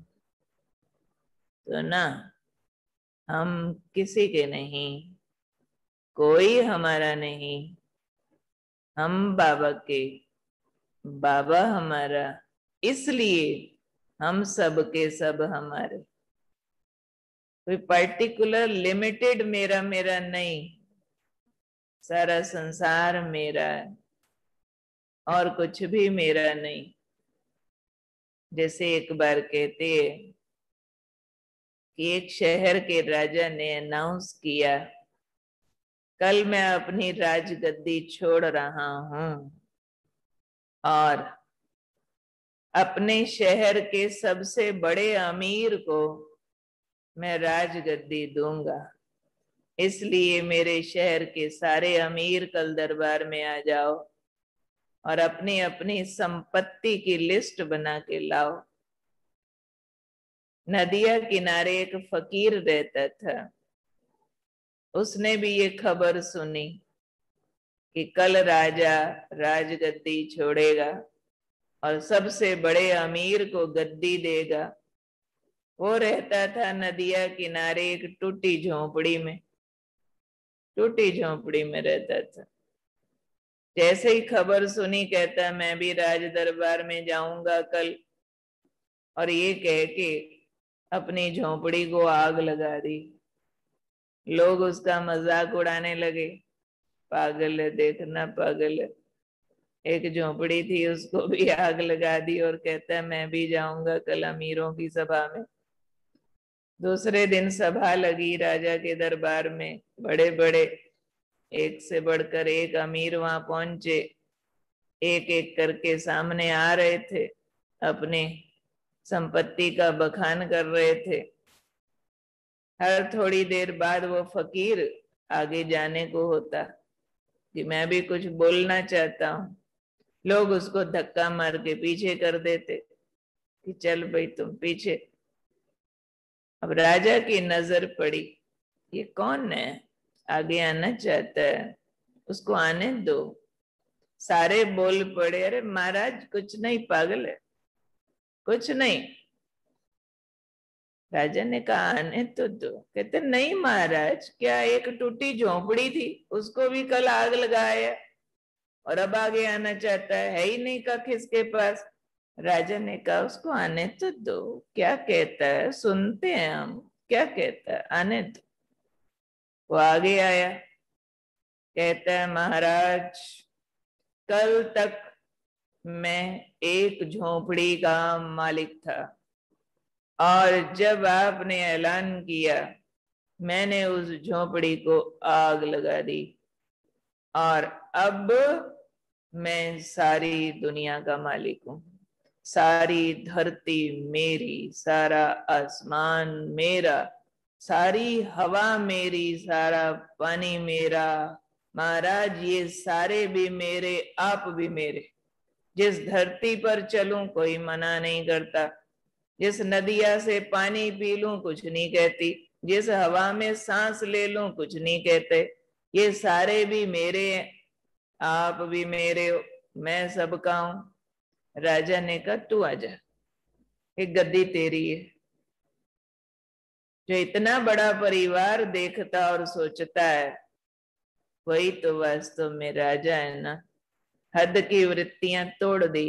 तो ना, हम किसी के नहीं, कोई हमारा नहीं, हम बाबा के, बाबा हमारा, इसलिए हम सब के सब हमारे। कोई पर्टिकुलर लिमिटेड मेरा मेरा नहीं, सारा संसार मेरा है और कुछ भी मेरा नहीं। जैसे एक बार कहते हैं कि एक शहर के राजा ने अनाउंस किया, कल मैं अपनी राजगद्दी छोड़ रहा हूं और अपने शहर के सबसे बड़े अमीर को मैं राजगद्दी दूंगा। इसलिए मेरे शहर के सारे अमीर कल दरबार में आ जाओ और अपनी अपनी संपत्ति की लिस्ट बना के लाओ। नदिया किनारे एक फकीर रहता था, उसने भी ये खबर सुनी कि कल राजा राजगद्दी छोड़ेगा और सबसे बड़े अमीर को गद्दी देगा। वो रहता था नदिया किनारे एक टूटी झोंपड़ी में, टूटी झोंपड़ी में रहता था। जैसे ही खबर सुनी कहता मैं भी राज दरबार में जाऊंगा कल, और ये कह के अपनी झोंपड़ी को आग लगा दी। लोग उसका मजाक उड़ाने लगे, पागल है, देखना पागल है। एक झोंपड़ी थी उसको भी आग लगा दी और कहता है मैं भी जाऊंगा कल अमीरों की सभा में। दूसरे दिन सभा लगी राजा के दरबार में, बड़े बड़े एक से बढ़कर एक अमीर वहां पहुंचे, एक एक करके सामने आ रहे थे, अपने संपत्ति का बखान कर रहे थे। हर थोड़ी देर बाद वो फकीर आगे जाने को होता कि मैं भी कुछ बोलना चाहता हूं। लोग उसको धक्का मार के पीछे कर देते कि चल भाई तुम पीछे। अब राजा की नजर पड़ी, ये कौन है, आगे आना चाहता है, उसको आने दो। सारे बोल पड़े, अरे महाराज कुछ नहीं, पागल है, कुछ नहीं। राजा ने कहा आने तो दो। कहते नहीं महाराज, क्या एक टूटी झोंपड़ी थी उसको भी कल आग लगाया और अब आगे आना चाहता है ही नहीं का किसके पास। राजा ने कहा उसको आने तो दो, क्या कहता है सुनते हैं हम, क्या कहता है, आने दो। वो आगे आया, कहता है महाराज कल तक मैं एक झोंपड़ी का मालिक था और जब आपने ऐलान किया मैंने उस झोंपड़ी को आग लगा दी और अब मैं सारी दुनिया का मालिक हूं, सारी धरती मेरी, सारा आसमान मेरा, सारी हवा मेरी, सारा पानी मेरा। महाराज ये सारे भी मेरे, आप भी मेरे। जिस धरती पर चलूं कोई मना नहीं करता, जिस नदिया से पानी पी लूं कुछ नहीं कहती, जिस हवा में सांस ले लूं कुछ नहीं कहते। ये सारे भी मेरे हैं, आप भी मेरे हो, मैं सबका हूं। राजा ने कहा तू आजा, एक गद्दी तेरी है। जो इतना बड़ा परिवार देखता और सोचता है वही तो वास्तव में राजा है ना। हद की वृत्तियां तोड़ दी,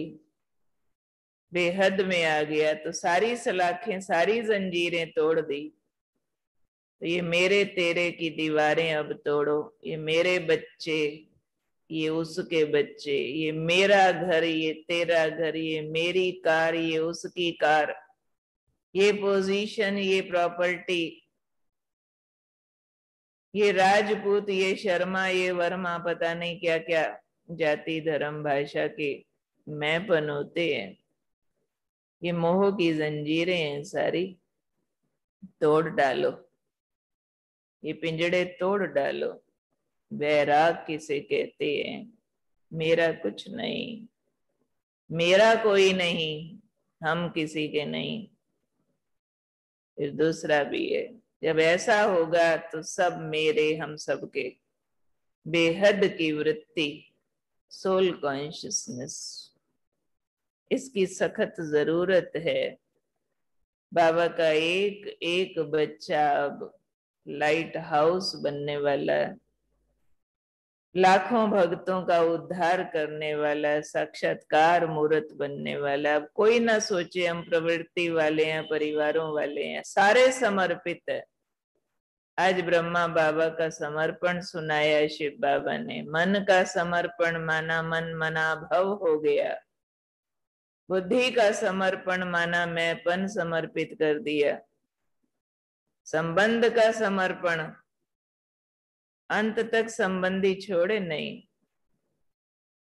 बेहद में आ गया तो सारी सलाखें, सारी जंजीरें तोड़ दी। तो ये मेरे तेरे की दीवारें अब तोड़ो। ये मेरे बच्चे, ये उसके बच्चे, ये मेरा घर, ये तेरा घर, ये मेरी कार, ये उसकी कार, ये पोजीशन, ये प्रॉपर्टी, ये राजपूत, ये शर्मा, ये वर्मा, पता नहीं क्या क्या जाति धर्म भाषा के मैंपन होते हैं। ये मोह की जंजीरें हैं, सारी तोड़ डालो, ये पिंजड़े तोड़ डालो। वैराग किसे कहते हैं? मेरा कुछ नहीं, मेरा कोई नहीं, हम किसी के नहीं। फिर दूसरा भी है, जब ऐसा होगा तो सब मेरे, हम सबके। बेहद की वृत्ति, सोल कॉन्शियसनेस, इसकी सख्त जरूरत है। बाबा का एक एक बच्चा अब लाइट हाउस बनने वाला है, लाखों भक्तों का उद्धार करने वाला, साक्षात्कार मूर्त बनने वाला। अब कोई ना सोचे हम प्रवृत्ति वाले हैं, परिवारों वाले हैं, सारे समर्पित है। आज ब्रह्मा बाबा का समर्पण सुनाया शिव बाबा ने। मन का समर्पण माना, मन मना भव हो गया। बुद्धि का समर्पण माना, मैंपन समर्पित कर दिया। संबंध का समर्पण, अंत तक संबंधी छोड़े नहीं,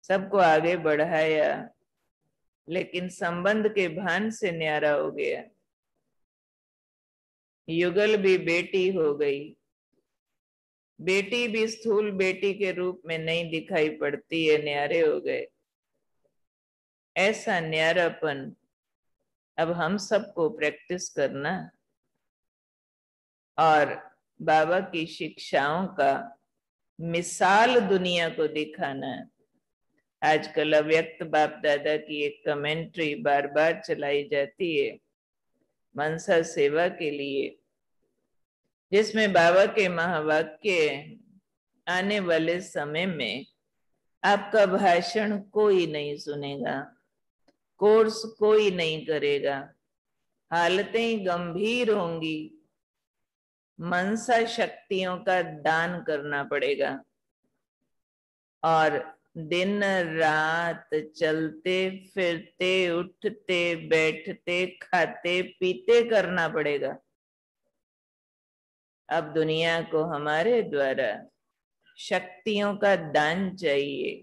सबको आगे बढ़ाया, लेकिन संबंध के भान से न्यारा हो गया। युगल भी बेटी हो गई, बेटी भी स्थूल बेटी के रूप में नहीं दिखाई पड़ती है, न्यारे हो गए। ऐसा न्यारापन अब हम सबको प्रैक्टिस करना और बाबा की शिक्षाओं का मिसाल दुनिया को दिखाना है। आजकल अव्यक्त बाप दादा की एक कमेंट्री बार बार चलाई जाती है मनसा सेवा के लिए, जिसमें बाबा के महावाक्य, आने वाले समय में आपका भाषण कोई नहीं सुनेगा, कोर्स कोई नहीं करेगा, हालतें गंभीर होंगी, मनसा शक्तियों का दान करना पड़ेगा और दिन रात चलते फिरते उठते बैठते खाते पीते करना पड़ेगा। अब दुनिया को हमारे द्वारा शक्तियों का दान चाहिए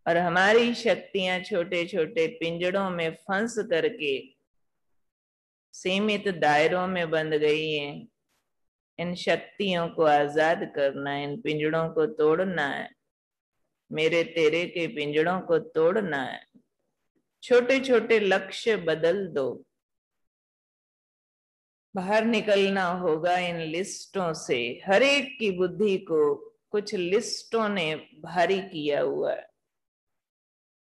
और हमारी शक्तियां छोटे छोटे पिंजड़ों में फंस करके सीमित दायरों में बंध गई हैं। इन शक्तियों को आजाद करना है, इन पिंजड़ों को तोड़ना है, मेरे तेरे के पिंजड़ों को तोड़ना है। छोटे छोटे लक्ष्य बदल दो, बाहर निकलना होगा इन लिस्टों से। हर एक की बुद्धि को कुछ लिस्टों ने भारी किया हुआ है।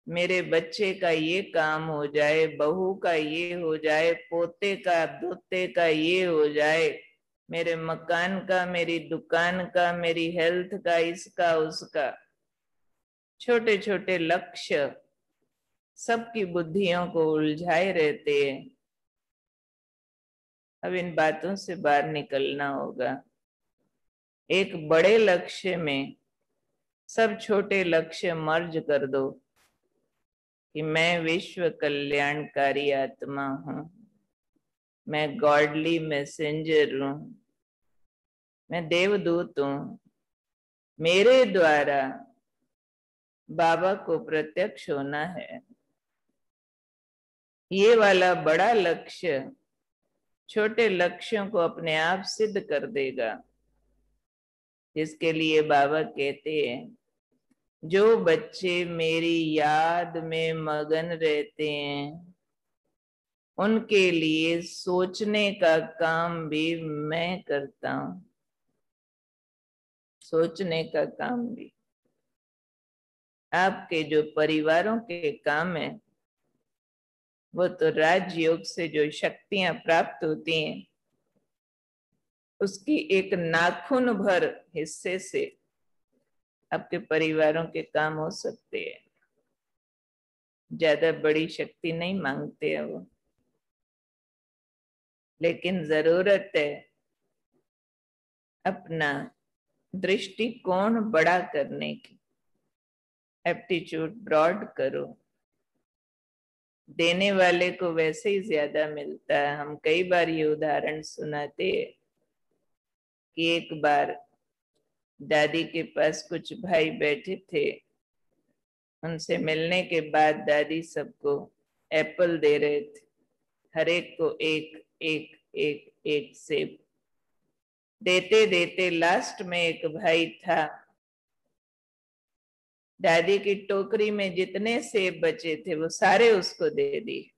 मेरे बच्चे का ये काम हो जाए, बहू का ये हो जाए, पोते का दोते का ये हो जाए, मेरे मकान का, मेरी दुकान का, मेरी हेल्थ का, इसका उसका। छोटे छोटे लक्ष्य सबकी बुद्धियों को उलझाए रहते हैं। अब इन बातों से बाहर निकलना होगा। एक बड़े लक्ष्य में सब छोटे लक्ष्य मर्ज कर दो कि मैं विश्व कल्याणकारी आत्मा हूं, मैं गॉडली मैसेंजर हूं, मैं देवदूत हूं, मेरे द्वारा बाबा को प्रत्यक्ष होना है। ये वाला बड़ा लक्ष्य छोटे लक्ष्यों को अपने आप सिद्ध कर देगा, जिसके लिए बाबा कहते हैं जो बच्चे मेरी याद में मगन रहते हैं उनके लिए सोचने का काम भी मैं करता हूं। सोचने का काम भी आपके जो परिवारों के काम है वो तो राजयोग से जो शक्तियां प्राप्त होती हैं उसकी एक नाखून भर हिस्से से आपके परिवारों के काम हो सकते हैं। ज्यादा बड़ी शक्ति नहीं मांगते हैं वो, लेकिन जरूरत है अपना दृष्टिकोण बड़ा करने की। एप्टीट्यूड ब्रॉड करो, देने वाले को वैसे ही ज्यादा मिलता है। हम कई बार ये उदाहरण सुनाते हैं कि एक बार दादी के पास कुछ भाई बैठे थे, उनसे मिलने के बाद दादी सबको एप्पल दे रहे थे, हर एक को एक एक एक एक सेब देते देते लास्ट में एक भाई था, दादी की टोकरी में जितने सेब बचे थे वो सारे उसको दे दिए।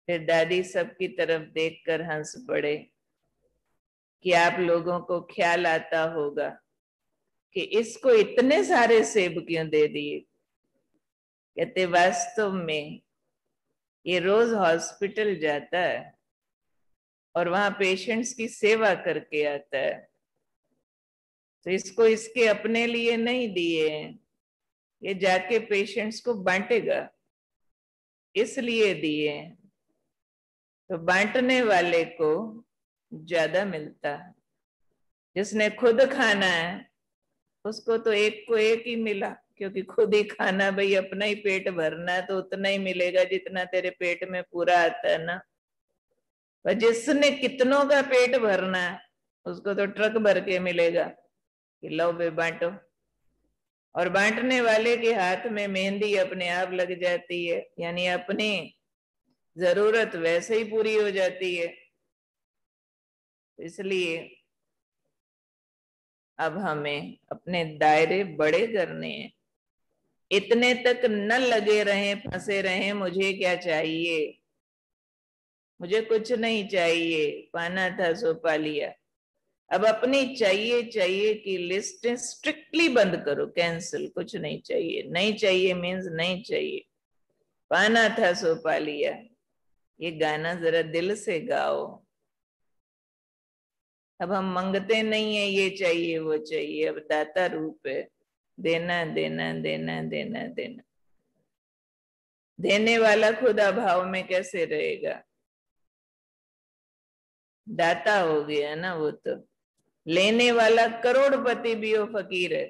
फिर दादी सबकी तरफ देखकर हंस पड़े कि आप लोगों को ख्याल आता होगा कि इसको इतने सारे सेब क्यों दे दिए। कहते वास्तव में ये रोज हॉस्पिटल जाता है और वहां पेशेंट्स की सेवा करके आता है, तो इसको इसके अपने लिए नहीं दिए, ये जाके पेशेंट्स को बांटेगा इसलिए दिए। तो बांटने वाले को ज्यादा मिलता है, जिसने खुद खाना है उसको तो एक को एक ही मिला, क्योंकि खुद ही खाना, भाई अपना ही पेट भरना है तो उतना ही मिलेगा जितना तेरे पेट में पूरा आता है ना। पर जिसने कितनों का पेट भरना है उसको तो ट्रक भर के मिलेगा कि लो बे बांटो। और बांटने वाले के हाथ में मेहंदी अपने आप लग जाती है, यानी अपनी जरूरत वैसे ही पूरी हो जाती है। इसलिए अब हमें अपने दायरे बड़े करने हैं। इतने तक न लगे रहें, फंसे रहें मुझे क्या चाहिए, मुझे कुछ नहीं चाहिए, पाना था सो पा लिया। अब अपनी चाहिए चाहिए की लिस्ट स्ट्रिक्टली बंद करो, कैंसिल, कुछ नहीं चाहिए। नहीं चाहिए मीन्स नहीं चाहिए, पाना था सो पा लिया। ये गाना जरा दिल से गाओ। अब हम मांगते नहीं है ये चाहिए वो चाहिए, अब दाता रूप है, देना देना देना देना देना। देने वाला खुद अभाव में कैसे रहेगा, दाता हो गया ना वो तो। लेने वाला करोड़पति भी हो फकीर है,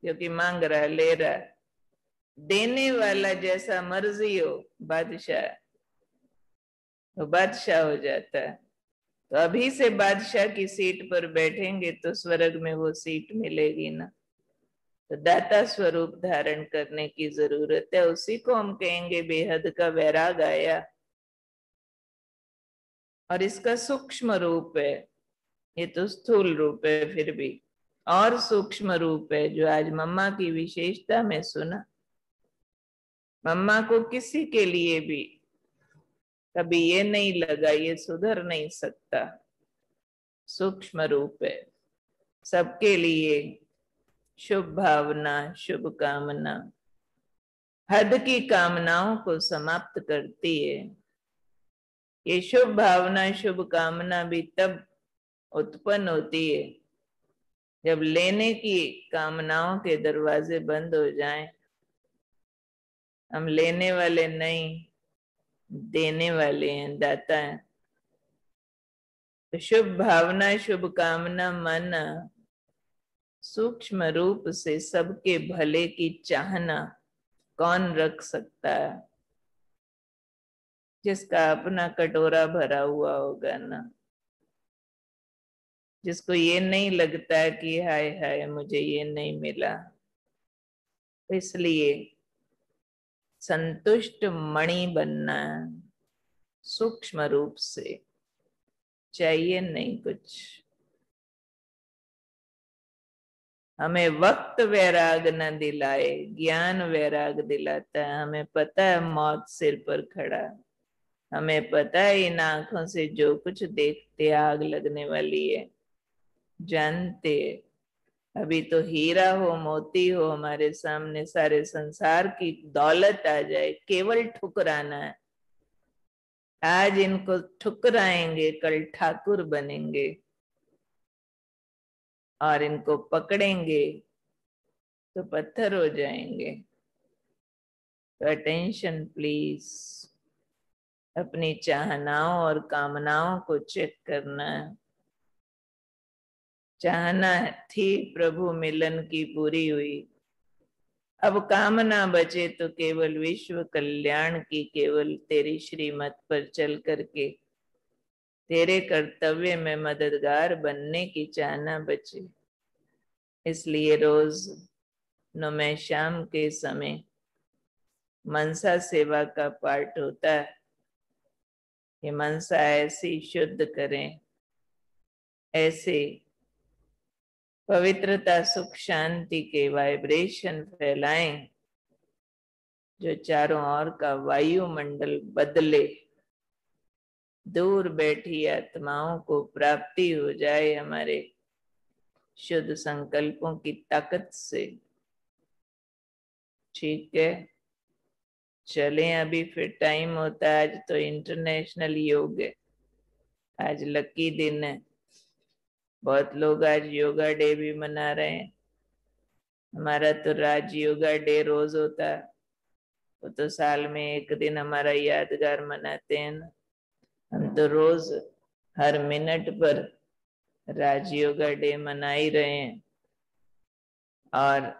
क्योंकि मांग रहा है, ले रहा है। देने वाला जैसा मर्जी हो बादशाह, वो बादशाह हो जाता है। तो अभी से बादशाह की सीट पर बैठेंगे तो स्वर्ग में वो सीट मिलेगी ना। तो दाता स्वरूप धारण करने की जरूरत है, उसी को हम कहेंगे बेहद का वैराग आया। और इसका सूक्ष्म रूप है, ये तो स्थूल रूप है, फिर भी और सूक्ष्म रूप है जो आज मम्मा की विशेषता में सुना। मम्मा को किसी के लिए भी कभी ये नहीं लगा ये सुधर नहीं सकता, सूक्ष्म रूप है। सबके लिए शुभ भावना, शुभ कामना हद की कामनाओं को समाप्त करती है। ये शुभ भावना, शुभ कामना भी तब उत्पन्न होती है जब लेने की कामनाओं के दरवाजे बंद हो जाएं। हम लेने वाले नहीं, देने वाले हैं, दाता हैं। तो शुभ भावना, शुभ कामना मन सूक्ष्म रूप से सबके भले की चाहना कौन रख सकता है, जिसका अपना कटोरा भरा हुआ होगा ना, जिसको ये नहीं लगता है कि हाय हाय मुझे ये नहीं मिला। इसलिए संतुष्ट मणि बनना है, सूक्ष्म रूप से, चाहिए नहीं कुछ। हमें वक्त वैराग न दिलाए, ज्ञान वैराग दिलाता है। हमें पता है मौत सिर पर खड़ा, हमें पता है इन आंखों से जो कुछ देखते आग लगने वाली है, जानते। अभी तो हीरा हो मोती हो हमारे सामने, सारे संसार की दौलत आ जाए, केवल ठुकराना है। आज इनको ठुकराएंगे, कल ठाकुर बनेंगे, और इनको पकड़ेंगे तो पत्थर हो जाएंगे। तो अटेंशन प्लीज, अपनी चाहनाओं और कामनाओं को चेक करना है। चाहना थी प्रभु मिलन की, पूरी हुई। अब कामना बचे तो केवल विश्व कल्याण की, केवल तेरी श्रीमत पर चल करके तेरे कर्तव्य में मददगार बनने की चाहना बचे। इसलिए रोज मैं शाम के समय मनसा सेवा का पाठ होता है कि मनसा ऐसी शुद्ध करें, ऐसे पवित्रता सुख शांति के वाइब्रेशन फैलाएं जो चारों ओर का वायुमंडल बदले, दूर बैठी आत्माओं को प्राप्ति हो जाए हमारे शुद्ध संकल्पों की ताकत से। ठीक है, चलें अभी, फिर टाइम होता है। आज तो इंटरनेशनल योग है, आज लकी दिन है। बहुत लोग आज योगा डे भी मना रहे हैं। हमारा तो राज योगा डे रोज होता है, वो तो साल में एक दिन हमारा यादगार मनाते हैं ना। हम तो रोज हर मिनट पर राज योगा डे मना ही रहे हैं। और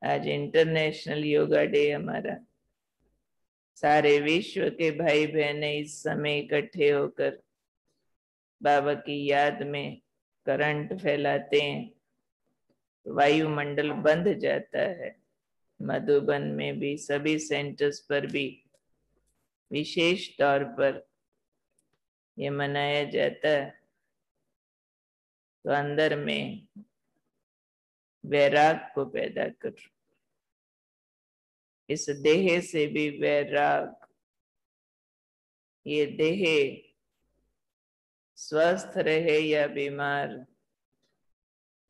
आज इंटरनेशनल योगा डे हमारा। सारे विश्व के भाई बहनें इस समय इकट्ठे होकर बाबा की याद में करंट फैलाते हैं, वायुमंडल बंध जाता है। मधुबन में भी, सभी सेंटर्स पर भी विशेष तौर पर ये मनाया जाता है। तो अंदर में वैराग को पैदा कर, इस देह से भी वैराग। ये देह स्वस्थ रहे या बीमार,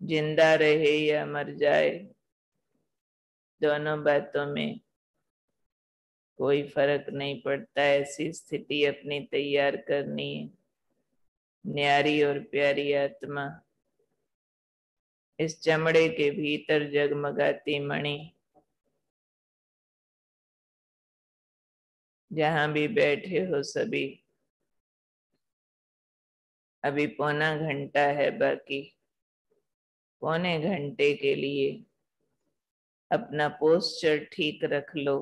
जिंदा रहे या मर जाए, दोनों बातों में कोई फर्क नहीं पड़ता। ऐसी स्थिति अपनी तैयार करनी है। न्यारी और प्यारी आत्मा, इस चमड़े के भीतर जगमगाती मणि, जहां भी बैठे हो सभी, अभी पौना घंटा है बाकी। पौने घंटे के लिए अपना पोस्चर ठीक रख लो।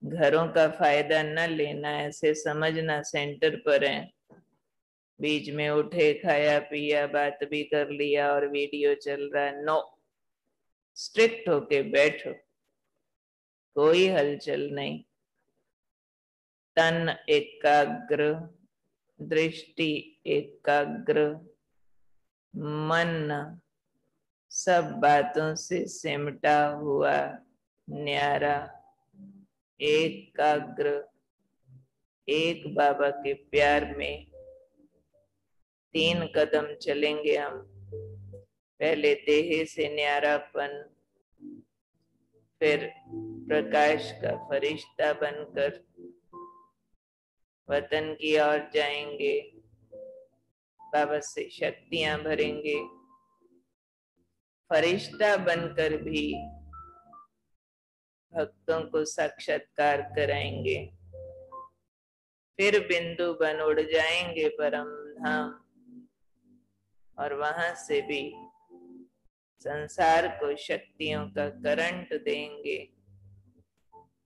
घरों का फायदा न लेना, ऐसे समझना सेंटर पर है, बीच में उठे, खाया पिया, बात भी कर लिया और वीडियो चल रहा है। नो, स्ट्रिक्ट होके बैठो, कोई हलचल नहीं। तन एकाग्र, दृष्टि एकाग्र, मन सब बातों से सिमटा हुआ, न्यारा, एकाग्र, एक बाबा के प्यार में। 3 कदम चलेंगे हम। पहले देह से न्यारापन, फिर प्रकाश का फरिश्ता बनकर वतन की ओर जाएंगे, बाबा से शक्तियां भरेंगे, फरिश्ता बनकर भी भक्तों को साक्षात्कार कराएंगे। फिर बिंदु बन उड़ जाएंगे परम धाम, और वहां से भी संसार को शक्तियों का करंट देंगे।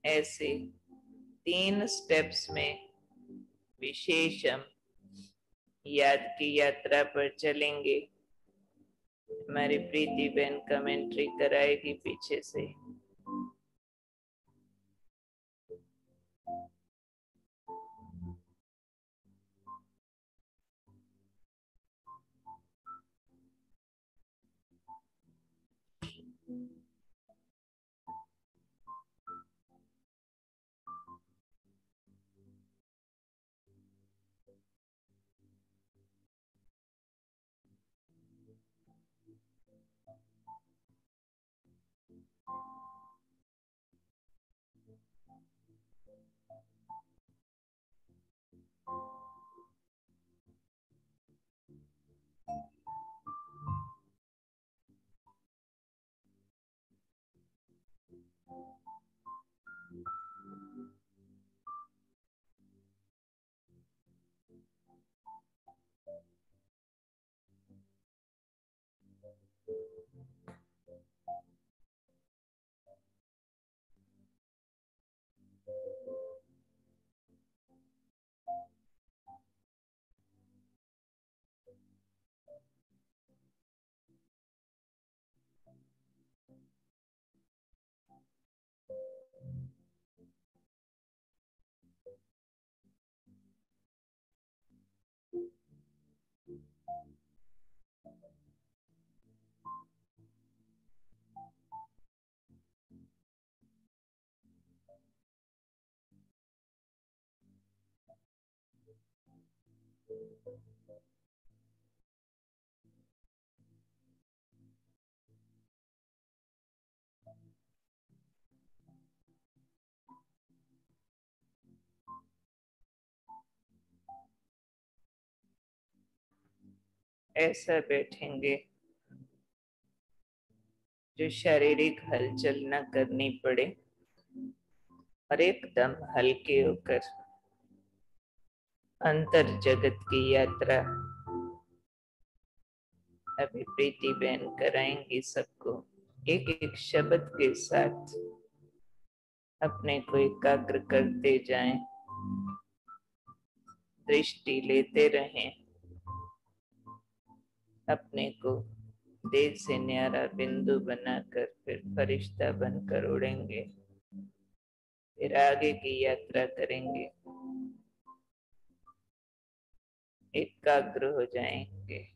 ऐसे 3 स्टेप्स में विशेषम याद की यात्रा पर चलेंगे। हमारी प्रीति बहन कमेंट्री कराएगी पीछे से। ऐसा बैठेंगे जो शारीरिक हलचल न करनी पड़े और एकदम हल्के होकर अंतर जगत की यात्रा अभी प्रीति बहन कराएंगी सबको। एक एक शब्द के साथ अपने को एकाग्र करते जाएं, दृष्टि लेते रहें, अपने को देह से न्यारा बिंदु बनाकर फिर फरिश्ता बनकर उड़ेंगे, फिर आगे की यात्रा करेंगे, एकाग्र हो जाएंगे।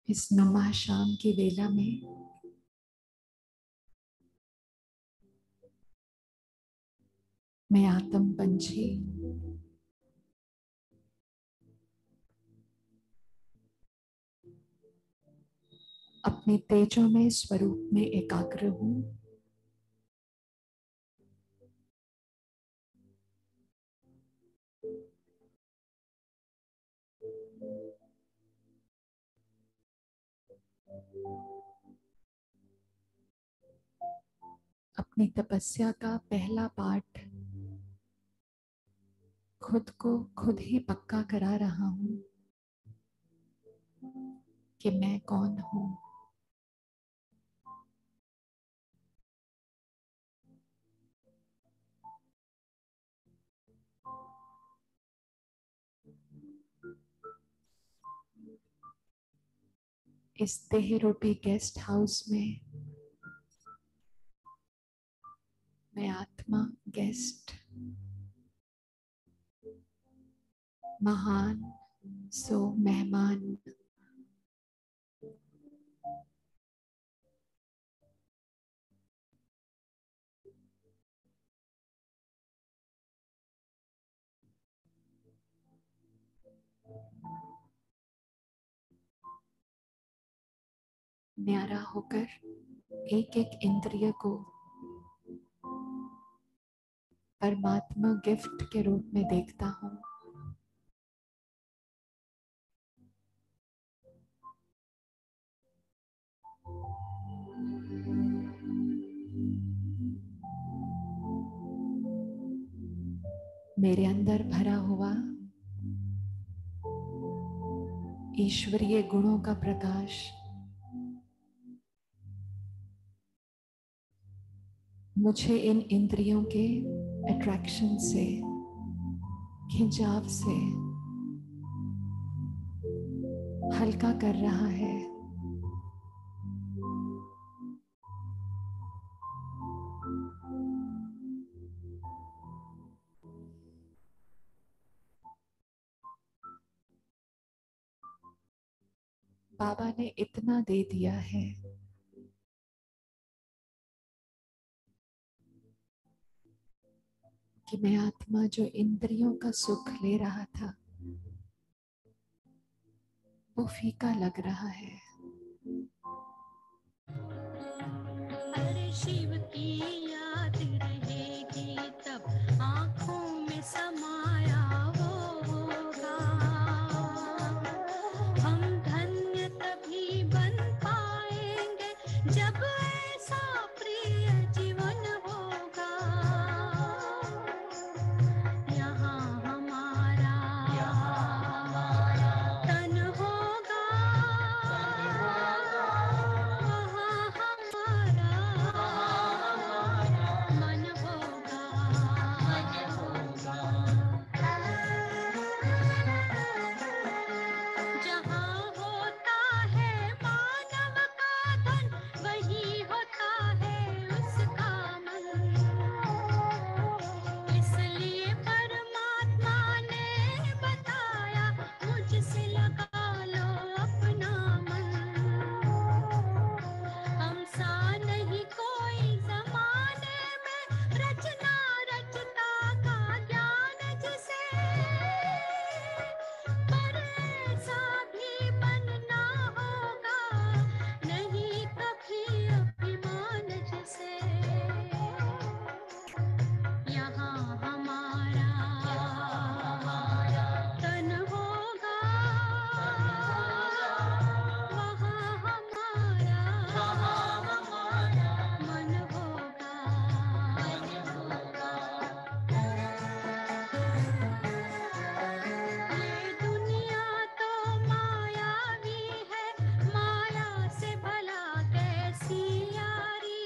इस नमा शाम की वेला में मैं आत्म पंछी अपने तेजोमय स्वरूप में एकाग्र हूं। अपनी तपस्या का पहला पाठ खुद को खुद ही पक्का करा रहा हूं कि मैं कौन हूं। इस देह रूपी गेस्ट हाउस में मैं आत्मा गेस्ट, महान सो मेहमान। न्यारा होकर एक एक इंद्रिय को परमात्मा गिफ्ट के रूप में देखता हूँ। मेरे अंदर भरा हुआ ईश्वरीय गुणों का प्रकाश मुझे इन इंद्रियों के अट्रैक्शन से, खिंचाव से हल्का कर रहा है। बाबा ने इतना दे दिया है कि मैं आत्मा जो इंद्रियों का सुख ले रहा था वो फीका लग रहा है। अरे शिव की याद रहेगी तब आँखों में समाया वो होगा। हम धन्य तभी बन पाएंगे जब ऐसा प्रिय जीवन होगा। यहाँ हमारा तन होगा, वहाँ हमारा मन होगा। जहाँ होता है मानव का धन वही होता है उसका मन। इसलिए परमात्मा ने बताया मुझसे लगा लो अपना मन। हमसा नहीं कोई जमाने में रचना रचता का ज्ञान जिसे, पर ऐसा भी बनना होगा नहीं कभी अभिमान जिसे। यहाँ हमारा तन होगा, वहाँ हमारा मन होगा। ये दुनिया तो मायावी है, माया से भला कैसी यारी।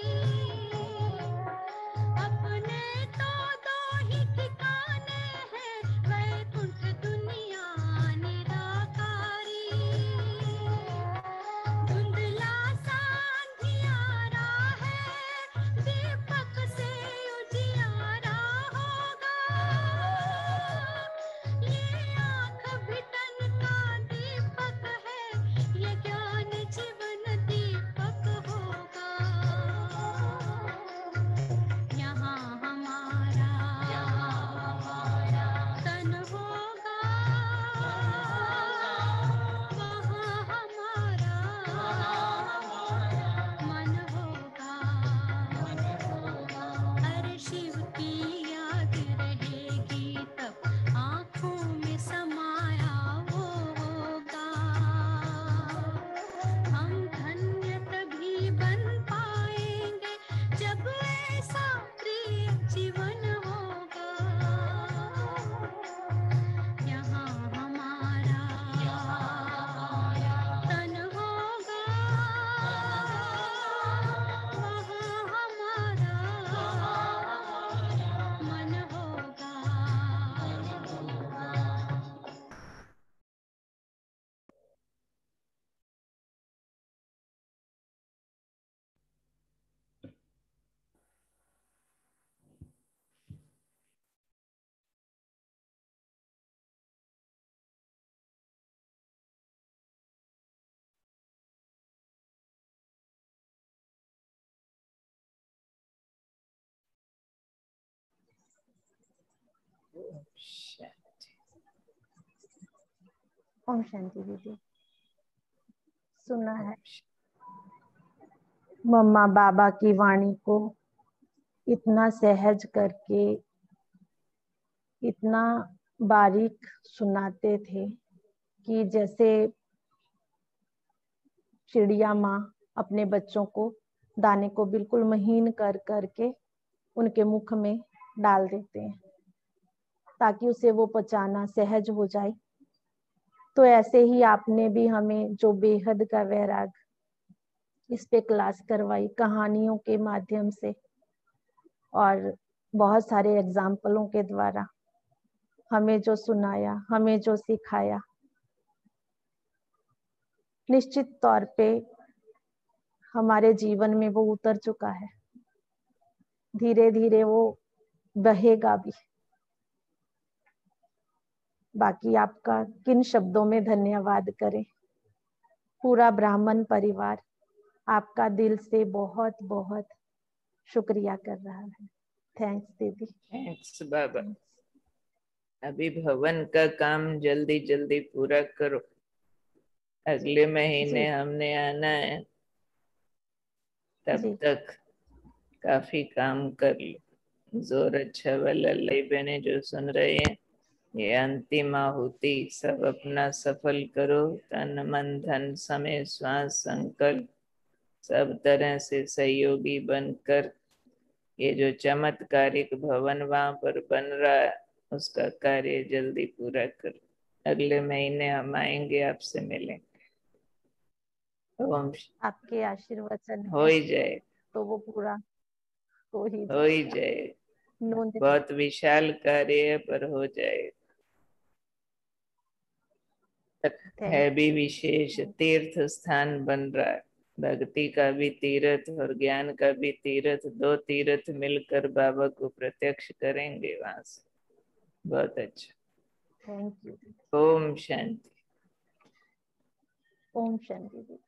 अपने तो दो ही ठिकाने हैं, वैकुंठ दुनिया निराकारी। धुंधला सा अंधियारा है, दीपक से उजियारा होगा। ये आँख भी तन का दीपक है, ये ज्ञान जीवन दीपक होगा। यहाँ हमारा तन होगा, वहाँ हमारा मन होगा। अरे शिव की याद रहेगी तब आँखों में समाया वो होगा। हम धन्य तभी बन पाएंगे जब ऐसा प्रिय जीवन होगा। यहाँ हमारा तन होगा, वहाँ हमारा मन होगा। ओम शांति दीदी। सुना है मम्मा बाबा की वाणी को इतना सहज करके इतना बारीक सुनाते थे कि जैसे चिड़िया माँ अपने बच्चों को दाने को बिल्कुल महीन कर करके उनके मुख में डाल देते हैं ताकि उसे वो पचाना सहज हो जाए। तो ऐसे ही आपने भी हमें जो बेहद का वैराग इस पे क्लास करवाई कहानियों के माध्यम से और बहुत सारे एग्जाम्पलों के द्वारा हमें जो सुनाया, हमें जो सिखाया, निश्चित तौर पे हमारे जीवन में वो उतर चुका है। धीरे धीरे वो बहेगा भी। बाकी आपका किन शब्दों में धन्यवाद करें। पूरा ब्राह्मण परिवार आपका दिल से बहुत बहुत शुक्रिया कर रहा है। थैंक्स दीदी। थैंक्स बाबा। अभी भवन का काम जल्दी जल्दी पूरा करो। अगले महीने जी हमने आना है, तब जी तक काफी काम कर लो। जोर अच्छा वाला लई बहने जो सुन रहे हैं, ये अंतिम आहुति सब अपना सफल करो। तन मन धन समय श्वास संकल्प सब तरह से सहयोगी बनकर ये जो चमत्कारिक भवन वहां पर बन रहा है उसका कार्य जल्दी पूरा करो। अगले महीने हम आएंगे, आपसे मिलेंगे। ओम। आपके आशीर्वचन हो है ही जाए, तो वो पूरा हो ही हो ही जाएगा। जाए। नोंद बहुत विशाल कार्य है पर हो जाए। है थैंक भी विशेष तीर्थ स्थान बन रहा है। भक्ति का भी तीर्थ और ज्ञान का भी तीर्थ, दो तीर्थ मिलकर बाबा को प्रत्यक्ष करेंगे वहां से। बहुत अच्छा। Thank you. ओम शांति। ओम शांति।